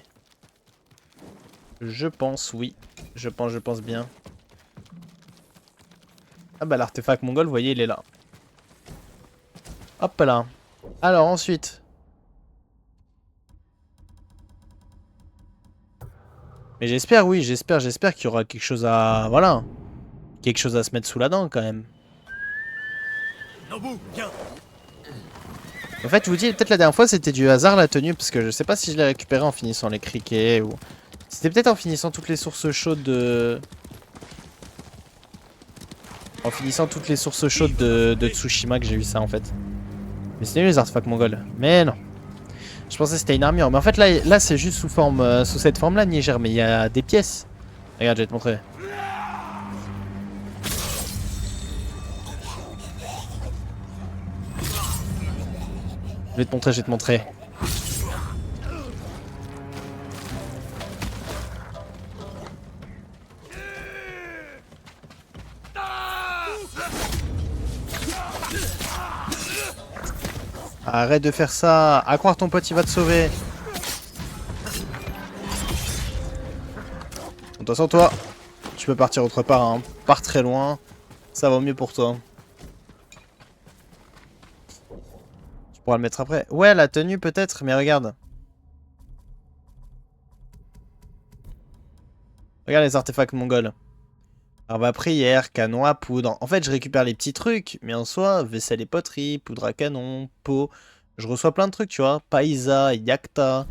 Je pense, oui. Je pense bien. Ah bah l'artefact mongol, vous voyez, il est là. Hop là. Alors ensuite. Mais j'espère, oui, j'espère qu'il y aura quelque chose à... Voilà. Quelque chose à se mettre sous la dent quand même. Nobu, viens. En fait, je vous dis, peut-être la dernière fois c'était du hasard la tenue, parce que je sais pas si je l'ai récupéré en finissant les criquets ou... C'était peut-être en finissant toutes les sources chaudes de... En finissant toutes les sources chaudes de Tsushima que j'ai eu ça en fait. Mais c'était les artefacts mongols. Mais non. Je pensais que c'était une armure. Mais en fait là c'est juste sous forme, sous cette forme là Niger. Mais il y a des pièces. Regarde, je vais te montrer. Je vais te montrer. Arrête de faire ça. À croire ton pote il va te sauver. Attention toi. Tu peux partir autre part. Hein. Pars très loin. Ça va mieux pour toi. Tu pourras le mettre après. Ouais, la tenue peut-être. Mais regarde. Regarde les artefacts mongols. Arbre à prière, canon à poudre. En fait, je récupère les petits trucs, mais en soi, vaisselle et poterie, poudre à canon, pot. Je reçois plein de trucs, tu vois. Paisa, Yakta.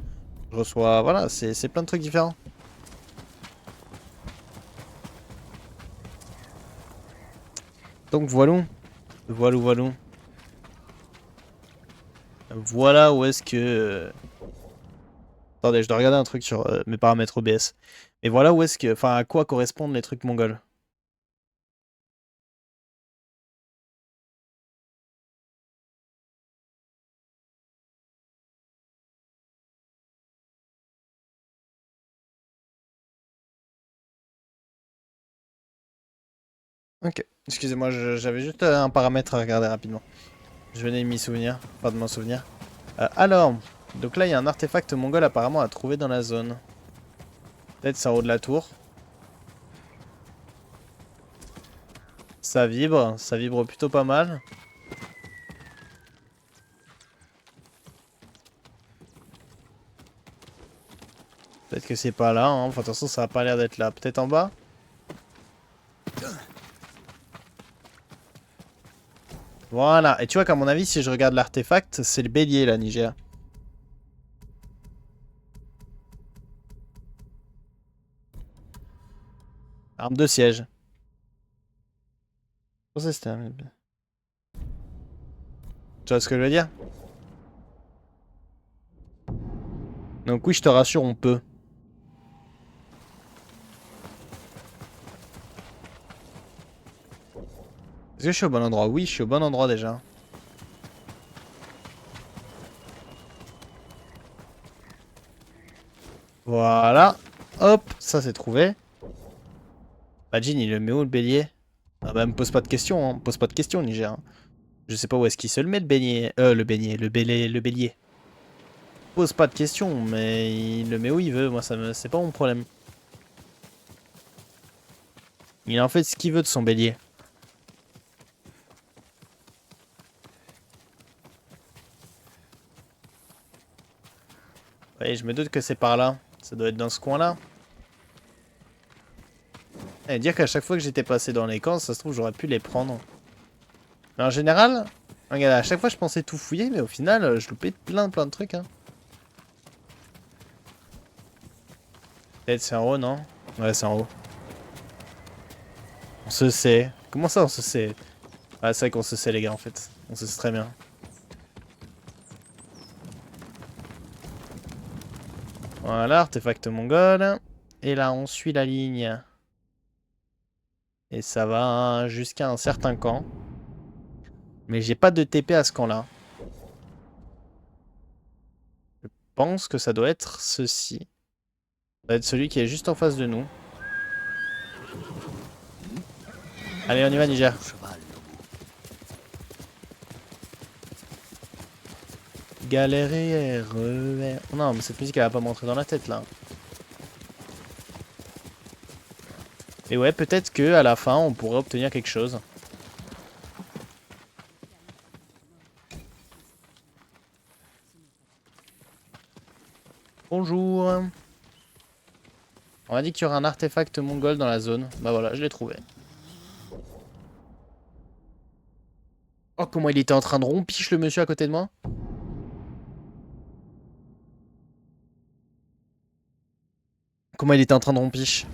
Je reçois... Voilà, c'est plein de trucs différents. Donc voilà. Voilà. Voilà où est-ce que... Attendez, je dois regarder un truc sur mes paramètres OBS. Mais voilà où est-ce que... Enfin, à quoi correspondent les trucs mongols. Ok, excusez-moi, j'avais juste un paramètre à regarder rapidement. Je venais de m'y souvenir, pas de m'en souvenir. Alors, donc là il y a un artefact mongol apparemment à trouver dans la zone. Peut-être c'est en haut de la tour. Ça vibre plutôt pas mal. Peut-être que c'est pas là, hein. Enfin, de toute façon ça a pas l'air d'être là. Peut-être en bas. Voilà, et tu vois qu'à mon avis, si je regarde l'artefact, c'est le bélier là, Niger. Arme de siège. Je pensais que c'était un... Tu vois ce que je veux dire? Donc oui, je te rassure, on peut. Est-ce que je suis au bon endroit? Oui, je suis au bon endroit déjà. Voilà. Hop, ça c'est trouvé. Bah, Jin, il le met où le bélier? Ah bah, me pose pas de questions, hein. Me pose pas de questions, Niger. Hein. Je sais pas où est-ce qu'il se le met le bélier. Le bélier. Pose pas de questions, mais il le met où il veut. Moi, c'est pas mon problème. Il en fait ce qu'il veut de son bélier. Oui, je me doute que c'est par là. Ça doit être dans ce coin-là. Et dire qu'à chaque fois que j'étais passé dans les camps, ça se trouve, j'aurais pu les prendre. Mais en général, regarde, à chaque fois, je pensais tout fouiller, mais au final, je loupais plein de trucs. Hein. Peut-être c'est en haut, non? Ouais, c'est en haut. On se sait. Comment ça, on se sait? Ah, c'est vrai qu'on se sait, les gars, en fait. On se sait très bien. Voilà, artefact mongol. Et là, on suit la ligne. Et ça va jusqu'à un certain camp. Mais j'ai pas de TP à ce camp-là. Je pense que ça doit être ceci. Ça doit être celui qui est juste en face de nous. Allez, on y va, Niger. Galérer, RER. Non, mais cette musique elle va pas m'entrer dans la tête là. Et ouais, peut-être que à la fin on pourrait obtenir quelque chose. Bonjour. On m'a dit qu'il y aurait un artefact mongol dans la zone. Bah voilà, je l'ai trouvé. Oh, comment il était en train de rompiche le monsieur à côté de moi. Comment il était en train de rompiche.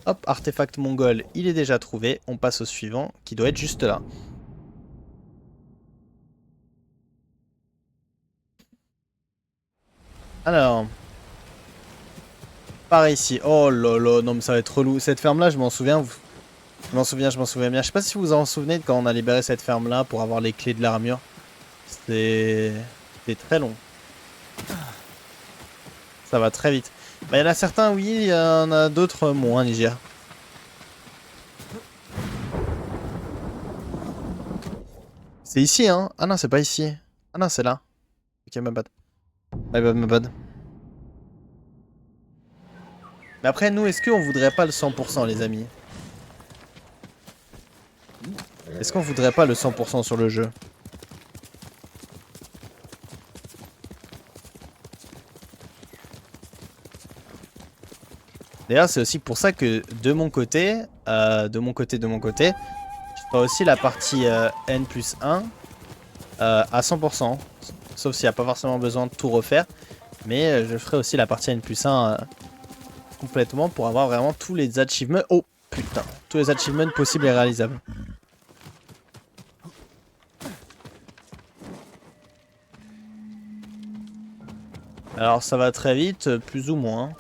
Hop, artefact mongol, il est déjà trouvé. On passe au suivant, qui doit être juste là. Alors... Par ici. Oh là là, non mais ça va être relou. Cette ferme là, je m'en souviens. Je m'en souviens bien. Je sais pas si vous vous en souvenez de quand on a libéré cette ferme là pour avoir les clés de l'armure. C'était très long. Ça va très vite. Bah, il y en a certains oui, il y en a d'autres moins, Niger. C'est ici hein. Ah non, c'est pas ici. Ah non, c'est là. Ok, my bad. My bad. Mais après, nous, est-ce qu'on voudrait pas le 100%, les amis? Est-ce qu'on voudrait pas le 100% sur le jeu? D'ailleurs, c'est aussi pour ça que de mon côté, je ferai aussi la partie N+1 à 100%. Sauf s'il n'y a pas forcément besoin de tout refaire. Mais je ferai aussi la partie N+1 complètement pour avoir vraiment tous les achievements. Oh putain, tous les achievements possibles et réalisables. Alors ça va très vite, plus ou moins.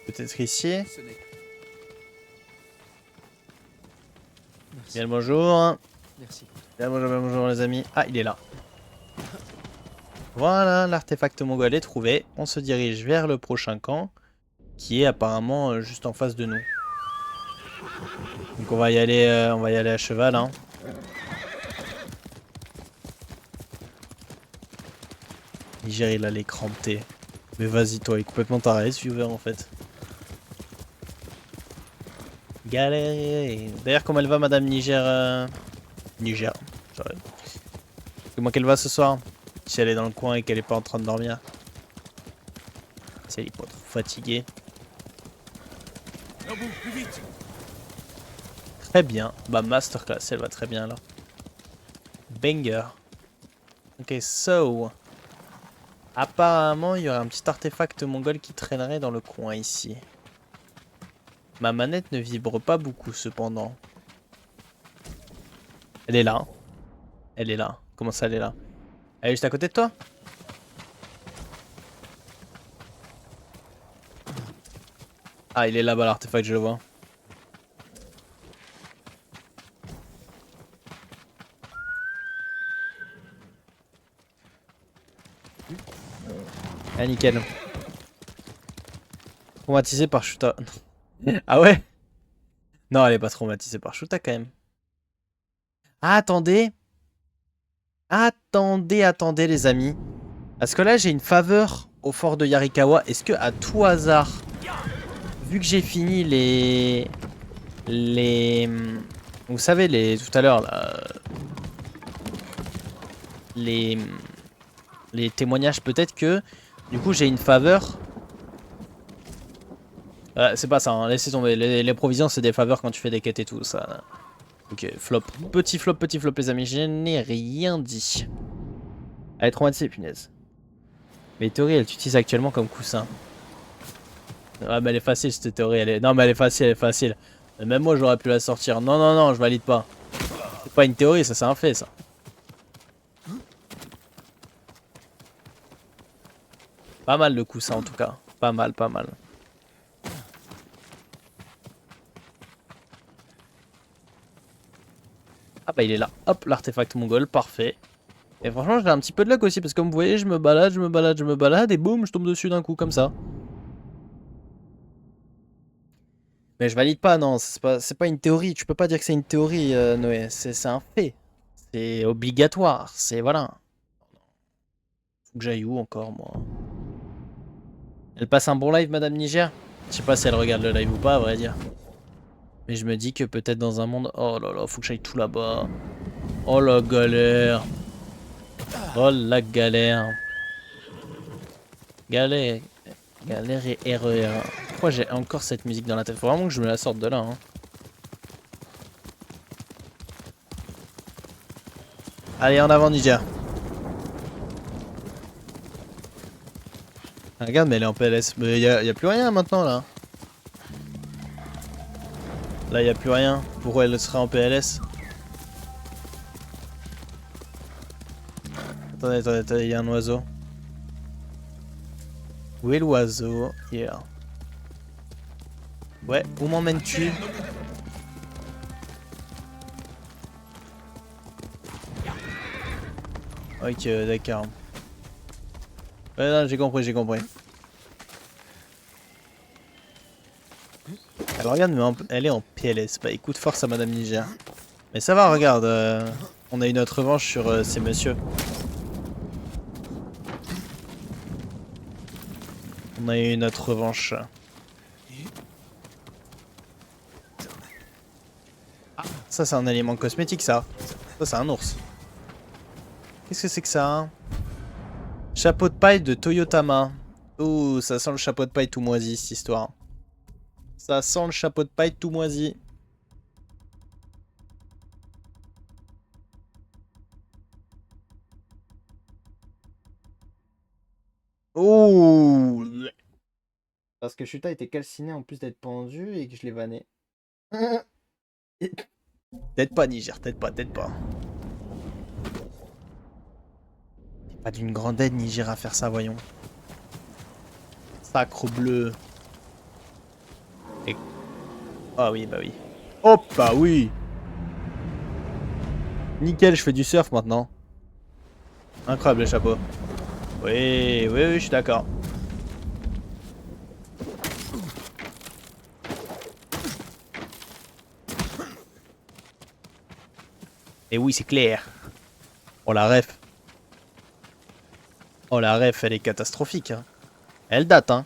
Peut-être ici. Bien le bonjour. Merci. Bien bonjour les amis. Ah, il est là. Voilà, l'artefact mongol est trouvé. On se dirige vers le prochain camp, qui est apparemment juste en face de nous. Donc on va y aller à cheval. Hein. Niger, il a les crampés. Mais vas-y, toi, il est complètement taré, ce viewer en fait. Galère. D'ailleurs, comment elle va, Madame Niger Niger. Comment qu'elle va ce soir? Si elle est dans le coin et qu'elle est pas en train de dormir. Si elle est pas trop fatiguée. Plus vite. Très bien. Bah, masterclass, elle va très bien là. Banger. Ok, so. Apparemment, il y aurait un petit artefact mongol qui traînerait dans le coin ici. Ma manette ne vibre pas beaucoup cependant. Elle est là. Elle est là. Comment ça, elle est là? Elle est juste à côté de toi? Ah, il est là-bas l'artefact, je le vois. Ah, nickel. Traumatisé par Shuta. Ah ouais? Non, elle est pas traumatisée par Shuta quand même. Ah, attendez. Attendez les amis. Parce que là, j'ai une faveur au fort de Yarikawa. Est-ce que, à tout hasard, vu que j'ai fini les... Vous savez, tout à l'heure, là... Les témoignages, peut-être que, du coup, j'ai une faveur... c'est pas ça, hein. Laissez tomber. Les provisions, c'est des faveurs quand tu fais des quêtes et tout, ça. Ok, flop. Petit flop, les amis. Je n'ai rien dit. Elle est traumatisée, punaise. Mais théorie, elle t'utilise actuellement comme coussin. Ah, mais elle est facile, cette théorie. Non, mais elle est facile. Mais même moi, j'aurais pu la sortir. Non, je valide pas. C'est pas une théorie, ça, c'est un fait, ça. Pas mal le coussin, en tout cas. Pas mal. Ah bah il est là. Hop, l'artefact mongol, parfait. Et franchement j'ai un petit peu de luck aussi parce que comme vous voyez je me balade, je me balade, je me balade et boum je tombe dessus d'un coup comme ça. Mais je valide pas, non, c'est pas une théorie, tu peux pas dire que c'est une théorie Noé, c'est un fait. C'est obligatoire, c'est voilà. Faut que j'aille où encore moi? Elle passe un bon live Madame Niger? Je sais pas si elle regarde le live ou pas à vrai dire. Mais je me dis que peut-être dans un monde... Oh là là, faut que j'aille tout là-bas. Oh la galère. Oh la galère. Galère. Galère et erreur. Pourquoi j'ai encore cette musique dans la tête? Faut vraiment que je me la sorte de là. Hein. Allez, en avant Niger. Ah, regarde, mais elle est en PLS. Mais y a plus rien maintenant là. Là, y a plus rien. Pourquoi elle serait en PLS? Attendez, attendez, attendez, y a un oiseau. Où est l'oiseau? Here. Ouais, où m'emmènes-tu? Ok, d'accord. Ouais, non, j'ai compris, j'ai compris. Alors regarde, mais elle est en PLS. Bah écoute, force à Madame Niger. Mais ça va, regarde. On a eu notre revanche sur ces messieurs. On a eu notre revanche. Ça, c'est un élément cosmétique, ça. Ça, c'est un ours. Qu'est-ce que c'est que ça hein? Chapeau de paille de Toyotama. Ouh, ça sent le chapeau de paille tout moisi, cette histoire. Ça sent le chapeau de paille tout moisi. Ouh. Parce que Shuta était calciné en plus d'être pendu et que je l'ai vanné. Peut-être pas Niger, peut-être pas, peut-être pas. C'est pas d'une grande aide Niger à faire ça, voyons. Sacre bleu. Et... Ah oui, bah oui. Hop, bah oui. Nickel, je fais du surf maintenant. Incroyable le chapeau. Oui, oui, oui, je suis d'accord. Et oui, c'est clair. Oh la ref. Oh la ref, elle est catastrophique. Hein. Elle date, hein.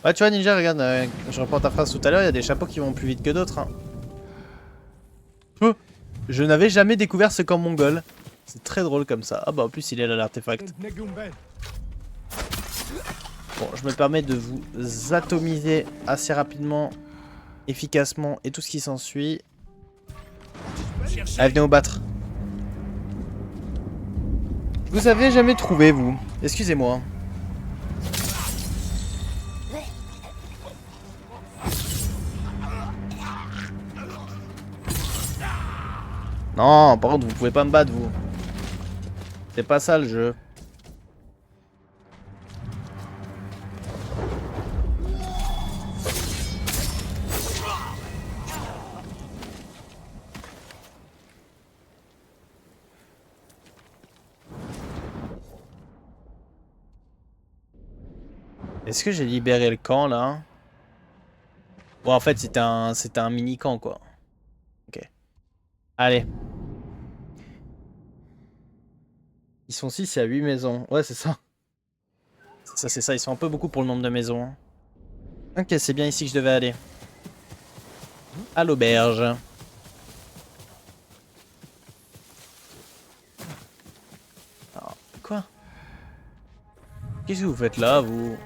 Ouais, tu vois, Ninja, regarde, je reprends ta phrase tout à l'heure, il y a des chapeaux qui vont plus vite que d'autres. Hein. Je n'avais jamais découvert ce camp mongol. C'est très drôle comme ça. Ah bah en plus, il est là l'artefact. Bon, je me permets de vous atomiser assez rapidement, efficacement et tout ce qui s'ensuit. Allez, venez vous battre. Vous avez jamais trouvé, vous. Excusez-moi. Non, par contre, vous pouvez pas me battre, vous. C'est pas ça le jeu. Est-ce que j'ai libéré le camp là? Bon, en fait, c'était un mini camp quoi. Ok. Allez. Ils sont 6, il y a 8 maisons. Ouais, c'est ça. C'est ça, ils sont un peu beaucoup pour le nombre de maisons. Hein. Ok, c'est bien ici que je devais aller. À l'auberge. Alors, quoi? Qu'est-ce que vous faites là, vous?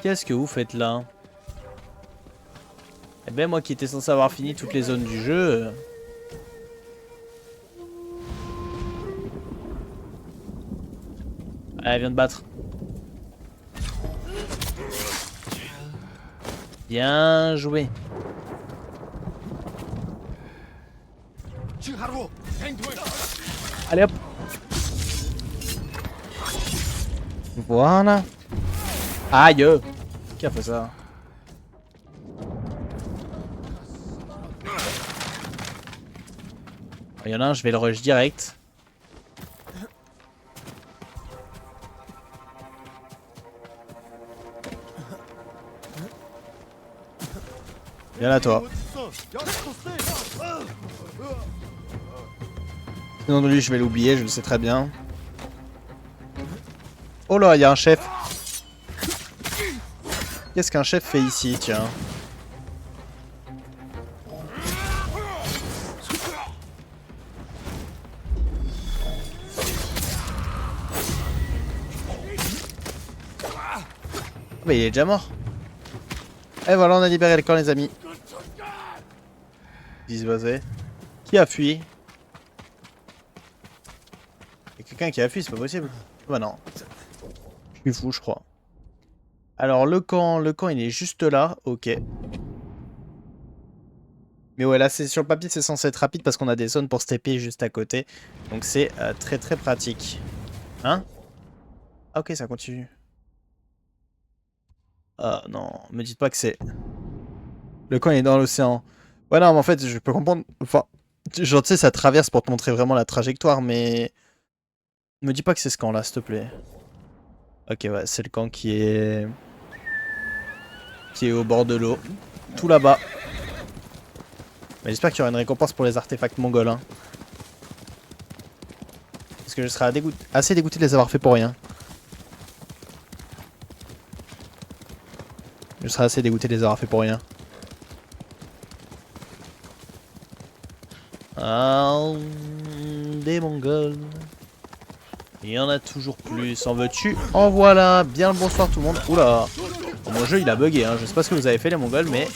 Qu'est-ce que vous faites là? Eh ben, moi qui étais censé avoir fini toutes les zones du jeu... Allez, viens de battre. Bien joué. Allez hop. Voilà. Aïe. Qui a fait ça? Il y en a un, je vais le rush direct. Viens là, toi. Sinon, lui, je vais l'oublier, je le sais très bien. Oh là, il y a un chef. Qu'est-ce qu'un chef fait ici, tiens? Mais il est déjà mort. Et voilà, on a libéré le camp, les amis. Disvoisé. Qui a fui? Il y a quelqu'un qui a fui, c'est pas possible. Bah non. Je suis fou, je crois. Alors, le camp, il est juste là. Ok. Mais ouais, là, c'est sur le papier, c'est censé être rapide parce qu'on a des zones pour se TP juste à côté. Donc, c'est très très pratique. Hein? Ah, ok, ça continue. Ah non, me dites pas que c'est... Le camp il est dans l'océan. Ouais, non, mais en fait, je peux comprendre... Enfin, genre, tu sais, ça traverse pour te montrer vraiment la trajectoire, mais... Me dis pas que c'est ce camp-là, s'il te plaît. Ok, ouais, c'est le camp qui est... au bord de l'eau. Tout là-bas. Mais j'espère qu'il y aura une récompense pour les artefacts mongols, hein. Parce que je serai assez dégoûté de les avoir fait pour rien. Je serais assez dégoûté de les avoir fait pour rien. Ah, des Mongols. Il y en a toujours plus. En veux-tu? En voilà. Bien le bonsoir tout le monde. Oula. Bon, mon jeu il a bugué. Hein. Je sais pas ce que vous avez fait les Mongols, mais...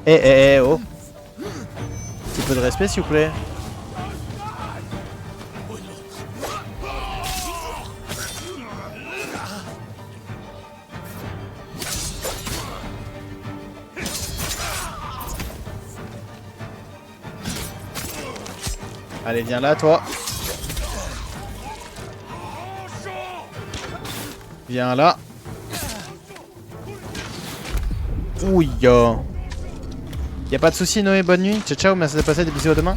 Eh, oh. Un petit peu de respect s'il vous plaît. Allez, viens là, toi. Viens là. Ouille. Y'a pas de soucis, Noé, bonne nuit. Ciao, ciao, merci de passer, des bisous à demain.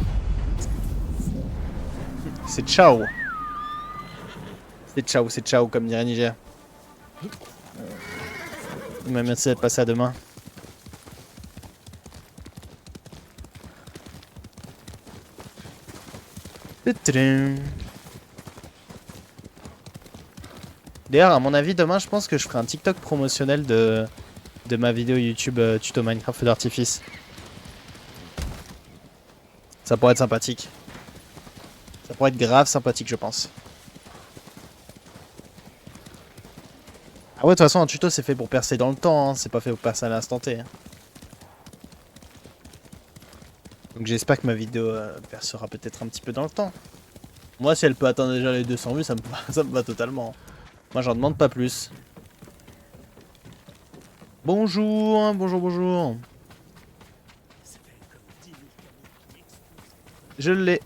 C'est ciao. C'est ciao, comme dirait Niger. Mais merci d'être passé à demain. D'ailleurs, à mon avis, demain, je pense que je ferai un TikTok promotionnel de ma vidéo YouTube tuto Minecraft Feu d'artifice. Ça pourrait être sympathique. Ça pourrait être grave sympathique, je pense. Ah ouais, de toute façon, un tuto, c'est fait pour percer dans le temps, hein. C'est pas fait pour percer à l'instant T. Hein. Donc j'espère que ma vidéo percera peut-être un petit peu dans le temps. Moi, si elle peut atteindre déjà les 200 vues, ça me va totalement. Moi, j'en demande pas plus. Bonjour, bonjour. Je l'ai.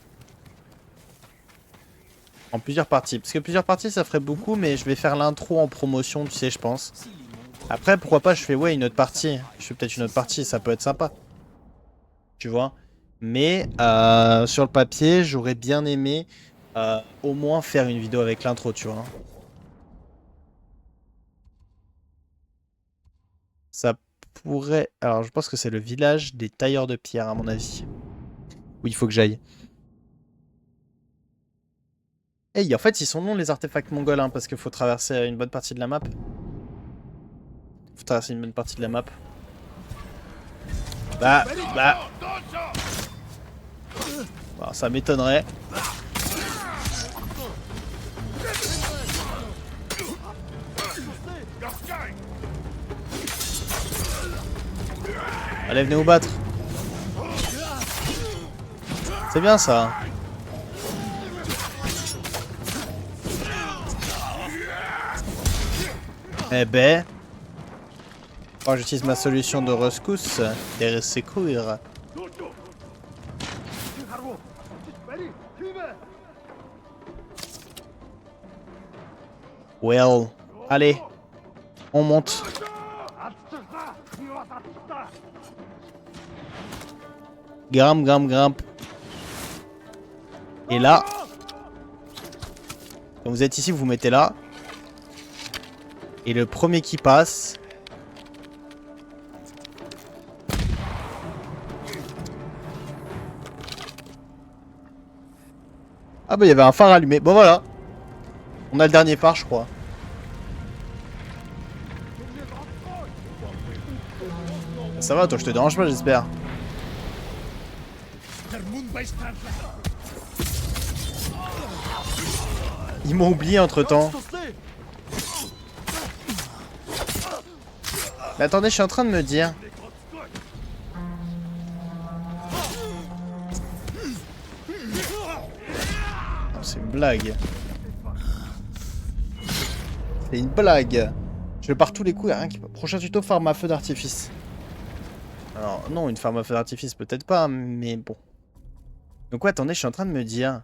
En plusieurs parties. Parce que plusieurs parties, ça ferait beaucoup, mais je vais faire l'intro en promotion, tu sais, je pense. Après, pourquoi pas, je fais, ouais, une autre partie. Je fais peut-être une autre partie, ça peut être sympa. Tu vois. Mais, sur le papier, j'aurais bien aimé au moins faire une vidéo avec l'intro, tu vois. Ça pourrait... Alors, je pense que c'est le village des tailleurs de pierre, à mon avis. Où il faut que j'aille. Hey, en fait, ils sont longs les artefacts mongols, hein, parce qu'il faut traverser une bonne partie de la map. Faut traverser une bonne partie de la map. Bah. Bon, ça m'étonnerait. Allez, venez vous battre. C'est bien ça. Eh ben... Oh, j'utilise ma solution de rescousse. Des secours. Well... Allez, on monte. Grimpe, grimpe, grimpe. Et là, quand vous êtes ici, vous vous mettez là. Et le premier qui passe... Ah bah il y avait un phare allumé. Bon voilà. On a le dernier phare je crois. Ça va toi, je te dérange pas j'espère. Ils m'ont oublié entre temps. Mais attendez, je suis en train de me dire. Oh, c'est une blague. C'est une blague. Je pars tous les coups, y'a rien qui... Prochain tuto, farm à feu d'artifice. Alors, non, une farm à feu d'artifice, peut-être pas, mais bon. Donc, ouais, attendez, je suis en train de me dire...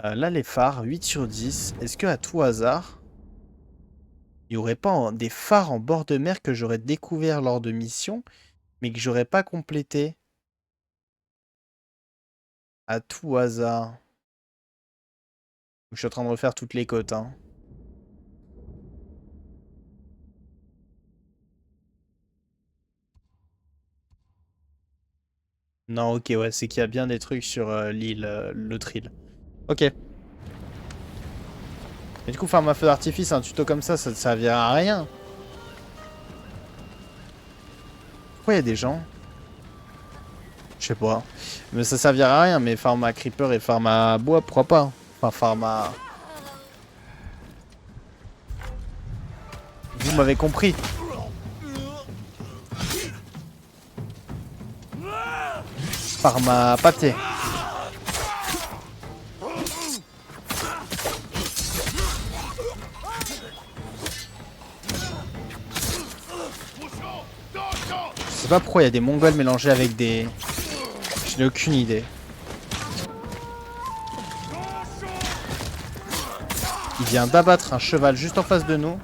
là, les phares, 8 sur 10. Est-ce que à tout hasard, il n'y aurait pas des phares en bord de mer que j'aurais découvert lors de missions, mais que j'aurais pas complété? À tout hasard. Je suis en train de refaire toutes les côtes, hein. Non, ok, ouais, c'est qu'il y a bien des trucs sur l'île, l'autre île. Ok. Mais du coup, farm à feu d'artifice, un tuto comme ça ne servira à rien. Pourquoi il y a des gens? Je sais pas. Mais ça servira à rien, mais farm à creeper et farm à bois, pourquoi pas? Enfin, farm à... Vous m'avez compris. Farm à pâté. Je sais pas pourquoi il y a des mongols mélangés avec des... Je n'ai aucune idée. Il vient d'abattre un cheval juste en face de nous.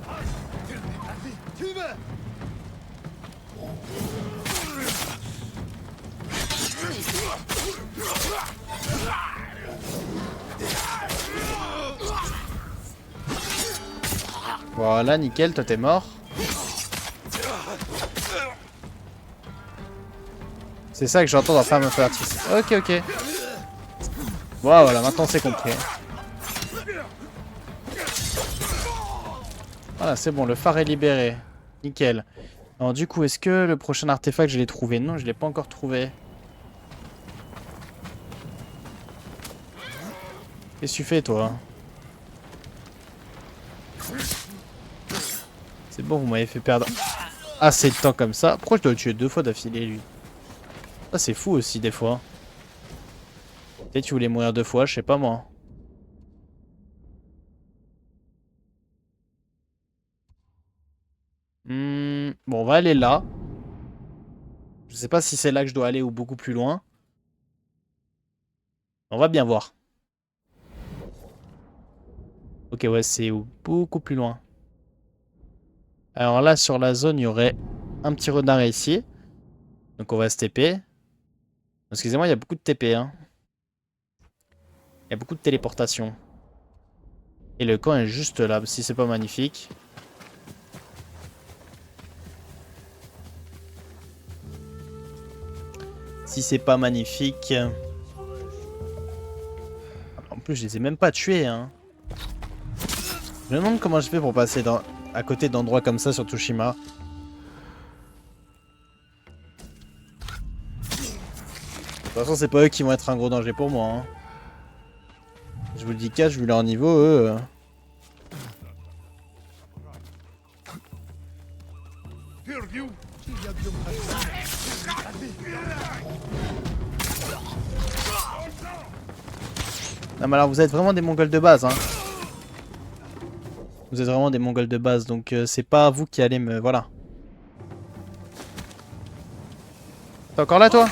Voilà, nickel, toi t'es mort. C'est ça que j'entends dans Farm of Artifice. Ok, ok. Bon, voilà, maintenant c'est compris. Voilà, c'est bon, le phare est libéré. Nickel. Alors du coup, est-ce que le prochain artefact, je l'ai trouvé? Non, je l'ai pas encore trouvé. Qu'est-ce que tu fais, toi? C'est bon, vous m'avez fait perdre assez de temps comme ça. Pourquoi je dois le tuer 2 fois d'affilée, lui? Ah, c'est fou aussi, des fois. Peut-être tu voulais mourir 2 fois, je sais pas moi. Bon, on va aller là. Je sais pas si c'est là que je dois aller ou beaucoup plus loin. On va bien voir. Ok, ouais, c'est beaucoup plus loin. Alors là, sur la zone, il y aurait un petit renard ici. Donc on va se TP. Excusez-moi, il y a beaucoup de TP, hein. Il y a beaucoup de téléportation. Et le camp est juste là, si c'est pas magnifique. Si c'est pas magnifique. En plus, je les ai même pas tués, hein. Je me demande comment je fais pour passer à côté d'endroits comme ça sur Tsushima. De toute façon, c'est pas eux qui vont être un gros danger pour moi, hein. Je vous le dis cash, vu leur niveau, eux... Non mais alors vous êtes vraiment des mongols de base, hein. Vous êtes vraiment des mongols de base, donc c'est pas vous qui allez me... Voilà. T'es encore là, toi?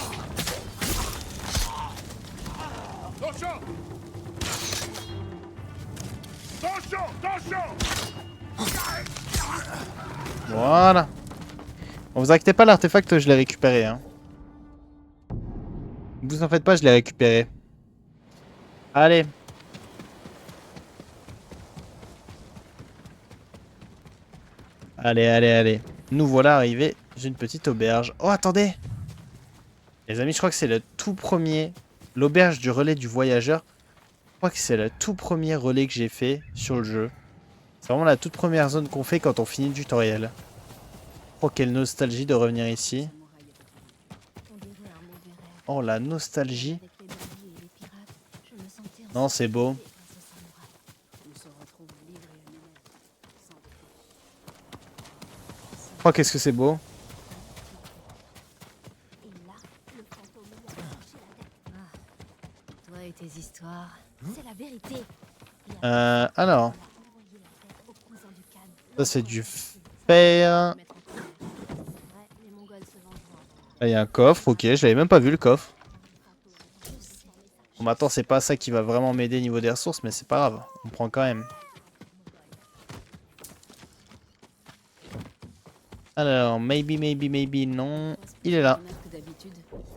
Voilà. Bon, vous inquiétez pas, l'artefact, je l'ai récupéré. Hein. Vous en faites pas, je l'ai récupéré. Allez. Allez, allez, allez. Nous voilà arrivés dans une petite auberge. Oh, attendez. Les amis, je crois que c'est le tout premier... L'auberge du relais du voyageur. Je crois que c'est le tout premier relais que j'ai fait sur le jeu. C'est vraiment la toute première zone qu'on fait quand on finit le tutoriel. Oh, quelle nostalgie de revenir ici. Oh, la nostalgie. Non, c'est beau. Oh, qu'est-ce que c'est beau. Toi et tes histoires, c'est la vérité. Alors. Ça, c'est du fer. Là, il y a un coffre. Ok, je l'avais même pas vu, le coffre. Bon, maintenant, c'est pas ça qui va vraiment m'aider niveau des ressources, mais c'est pas grave. On prend quand même. Alors, maybe, non. Il est là.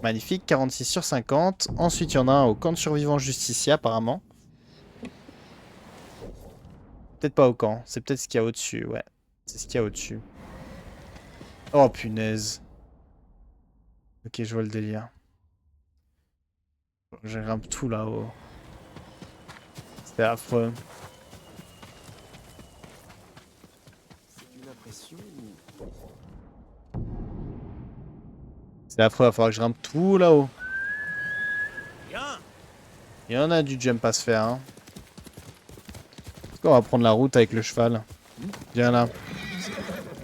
Magnifique, 46 sur 50. Ensuite, il y en a un au camp de survivants Justicia, apparemment. Peut-être pas au camp. C'est peut-être ce qu'il y a au-dessus, ouais. C'est ce qu'il y a au-dessus. Oh, punaise. Ok, je vois le délire. Je grimpe tout là-haut. C'est affreux. C'est affreux, il va falloir que je grimpe tout là-haut. Il y en a du jump à se faire. Hein. Est-ce qu'on va prendre la route avec le cheval? Viens là.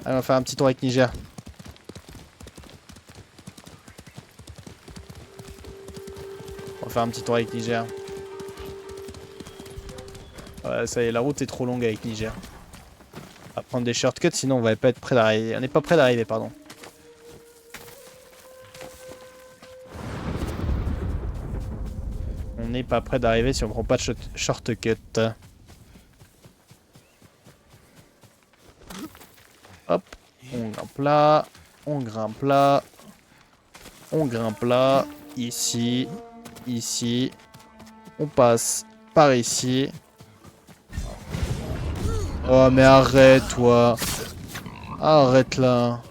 Allez, on va faire un petit tour avec Niger. On va faire un petit tour avec Niger. Ouais, ça y est, la route est trop longue avec Niger. On va prendre des shortcuts, sinon on va pas être près d'arriver. On n'est pas près d'arriver, pardon. On n'est pas près d'arriver si on prend pas de shortcut. Hop, on grimpe là, on grimpe là, on grimpe là, ici, ici, on passe par ici. Oh mais arrête toi, arrête là.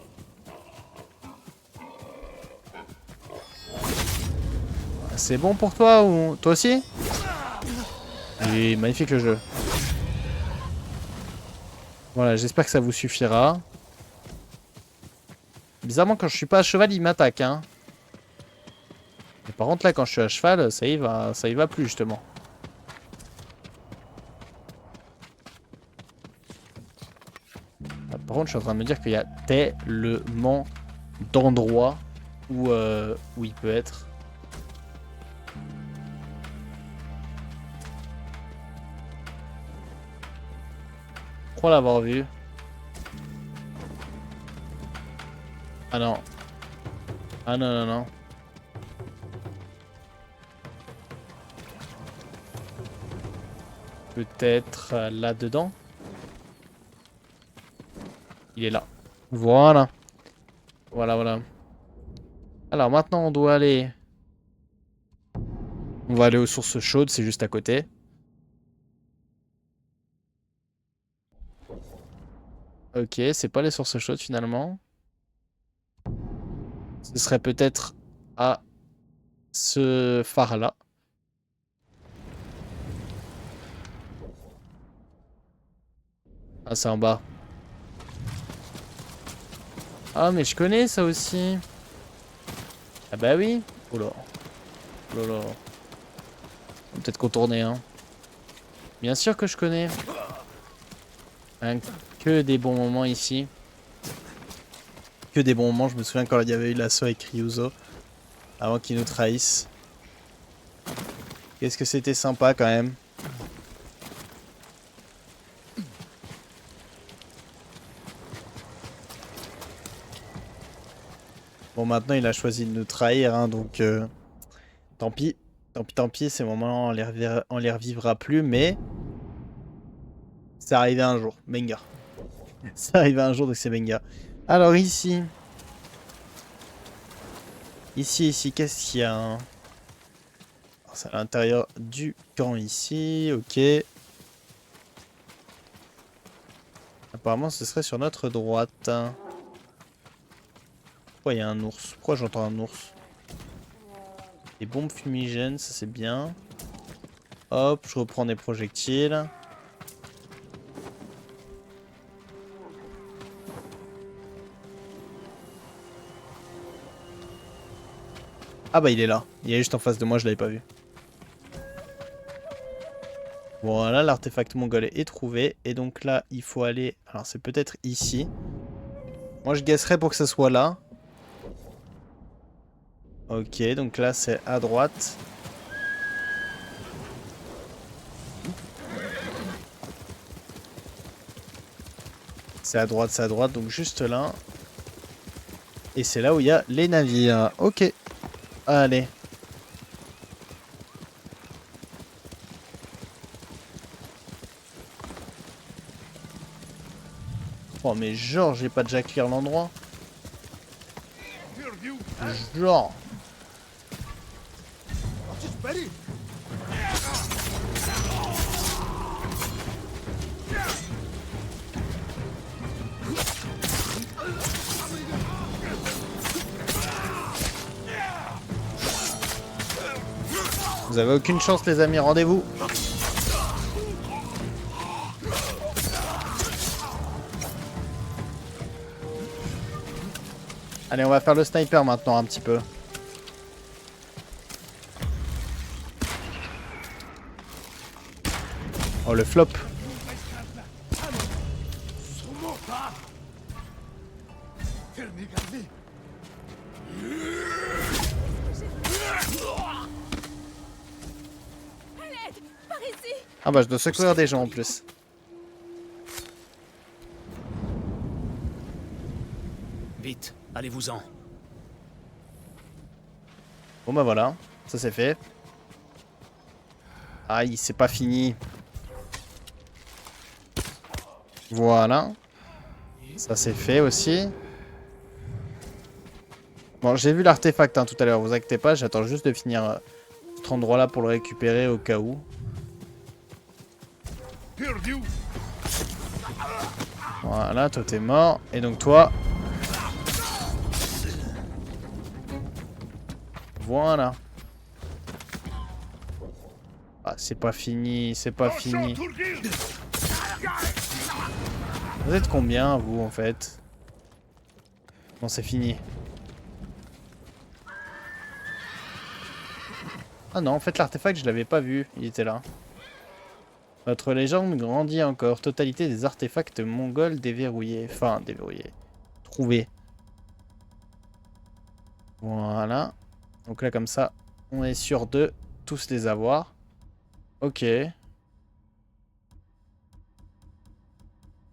C'est bon pour toi ou toi aussi? Et magnifique le jeu. Voilà, j'espère que ça vous suffira. Bizarrement, quand je suis pas à cheval, il m'attaque. Hein. Mais par contre, là, quand je suis à cheval, ça y va plus, justement. Par contre, je suis en train de me dire qu'il y a tellement d'endroits où il peut être. Je crois l'avoir vu. Ah non. Ah non, non, non. Peut-être là-dedans. Il est là. Voilà. Voilà, voilà. Alors maintenant, on doit aller... On va aller aux sources chaudes, c'est juste à côté. Ok, c'est pas les sources chaudes finalement. Ce serait peut-être à ce phare-là. Ah, c'est en bas. Ah, mais je connais ça aussi. Ah bah oui. Oh là. Oh là là. On va peut-être contourner, hein. Bien sûr que je connais. Hein, que des bons moments ici. Que des bons moments. Je me souviens quand il y avait eu l'assaut avec Ryuzo. Avant qu'il nous trahisse. Qu'est-ce que c'était sympa quand même. Bon, maintenant il a choisi de nous trahir, hein, donc tant pis. Tant pis, ces moments on les revivra plus, mais c'est arrivé un jour. Banger. Ça arrive un jour de ces Benga. Alors ici. Ici, qu'est-ce qu'il y a hein? C'est à l'intérieur du camp ici, ok. Apparemment ce serait sur notre droite. Pourquoi il y a un ours? Pourquoi j'entends un ours? Des bombes fumigènes, ça c'est bien. Hop, je reprends des projectiles. Ah bah il est là. Il est juste en face de moi, je l'avais pas vu. Voilà, l'artefact mongol est trouvé. Et donc là, il faut aller... Alors c'est peut-être ici. Moi je guesserais pour que ce soit là. Ok, donc là c'est à droite. C'est à droite, donc juste là. Et c'est là où il y a les navires. Ok. Allez. Oh mais genre, j'ai pas déjà clear l'endroit. Genre. Vous avez aucune chance les amis, rendez-vous. Allez, on va faire le sniper maintenant un petit peu. Oh le flop. Ah bah je dois secourir des gens en plus. Vite, allez-vous-en. Bon bah voilà, ça c'est fait. Aïe, c'est pas fini. Voilà. Ça c'est fait aussi. Bon, j'ai vu l'artefact hein, tout à l'heure, vous inquiétez pas, j'attends juste de finir cet endroit là pour le récupérer au cas où. Voilà, toi t'es mort. Et donc toi... Voilà. Ah, c'est pas fini, c'est pas fini. Vous êtes combien, vous, en fait? Bon, c'est fini. Ah non, en fait, l'artefact, je l'avais pas vu. Il était là. Votre légende grandit encore. Totalité des artefacts mongols déverrouillés. Enfin, déverrouillés. Trouvés. Voilà. Donc là, comme ça, on est sûr de tous les avoir. Ok.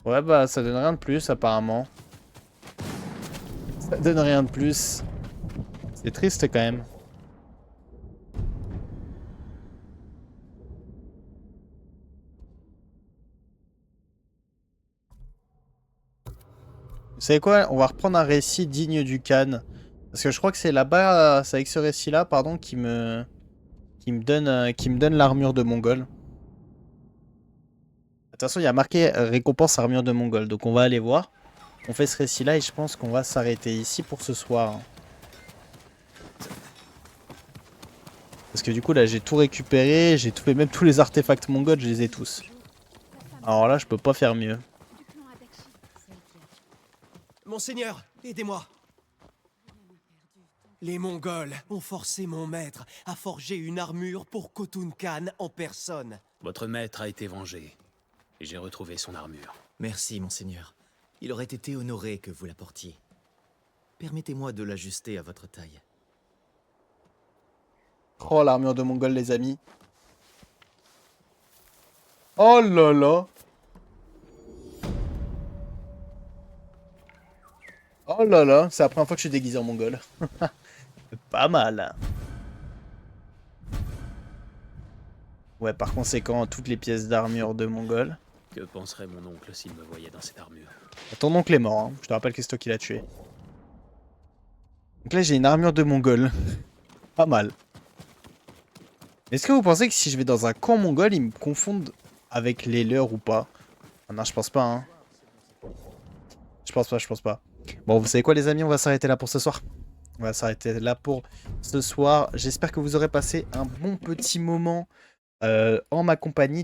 Ouais, bah, ça donne rien de plus, apparemment. Ça donne rien de plus. C'est triste, quand même. Vous savez quoi? On va reprendre un récit digne du Khan. Parce que je crois que c'est là-bas, c'est avec ce récit-là, pardon, qui me donne l'armure de Mongol. De toute façon, il y a marqué récompense armure de Mongol. Donc on va aller voir. On fait ce récit-là et je pense qu'on va s'arrêter ici pour ce soir. Parce que du coup, là, j'ai tout récupéré. J'ai tout fait, même tous les artefacts mongols, je les ai tous. Alors là, je peux pas faire mieux. Monseigneur, aidez-moi. Les Mongols ont forcé mon maître à forger une armure pour Khotun Khan en personne. Votre maître a été vengé. Et j'ai retrouvé son armure. Merci, monseigneur. Il aurait été honoré que vous la portiez. Permettez-moi de l'ajuster à votre taille. Oh, l'armure de Mongol, les amis. Oh là là. Oh là là, c'est la première fois que je suis déguisé en Mongol. Pas mal. Ouais, par conséquent, toutes les pièces d'armure de Mongol. Que penserait mon oncle s'il me voyait dans cette armure? Ton oncle est mort, hein. Je te rappelle que c'est toi qui l'as tué. Donc là, j'ai une armure de mongol. Pas mal. Est-ce que vous pensez que si je vais dans un camp mongol, ils me confondent avec les leurs ou pas? Ah non, je pense pas, hein. Je pense pas. Bon, vous savez quoi, les amis, on va s'arrêter là pour ce soir. On va s'arrêter là pour ce soir. J'espère que vous aurez passé un bon petit moment en ma compagnie.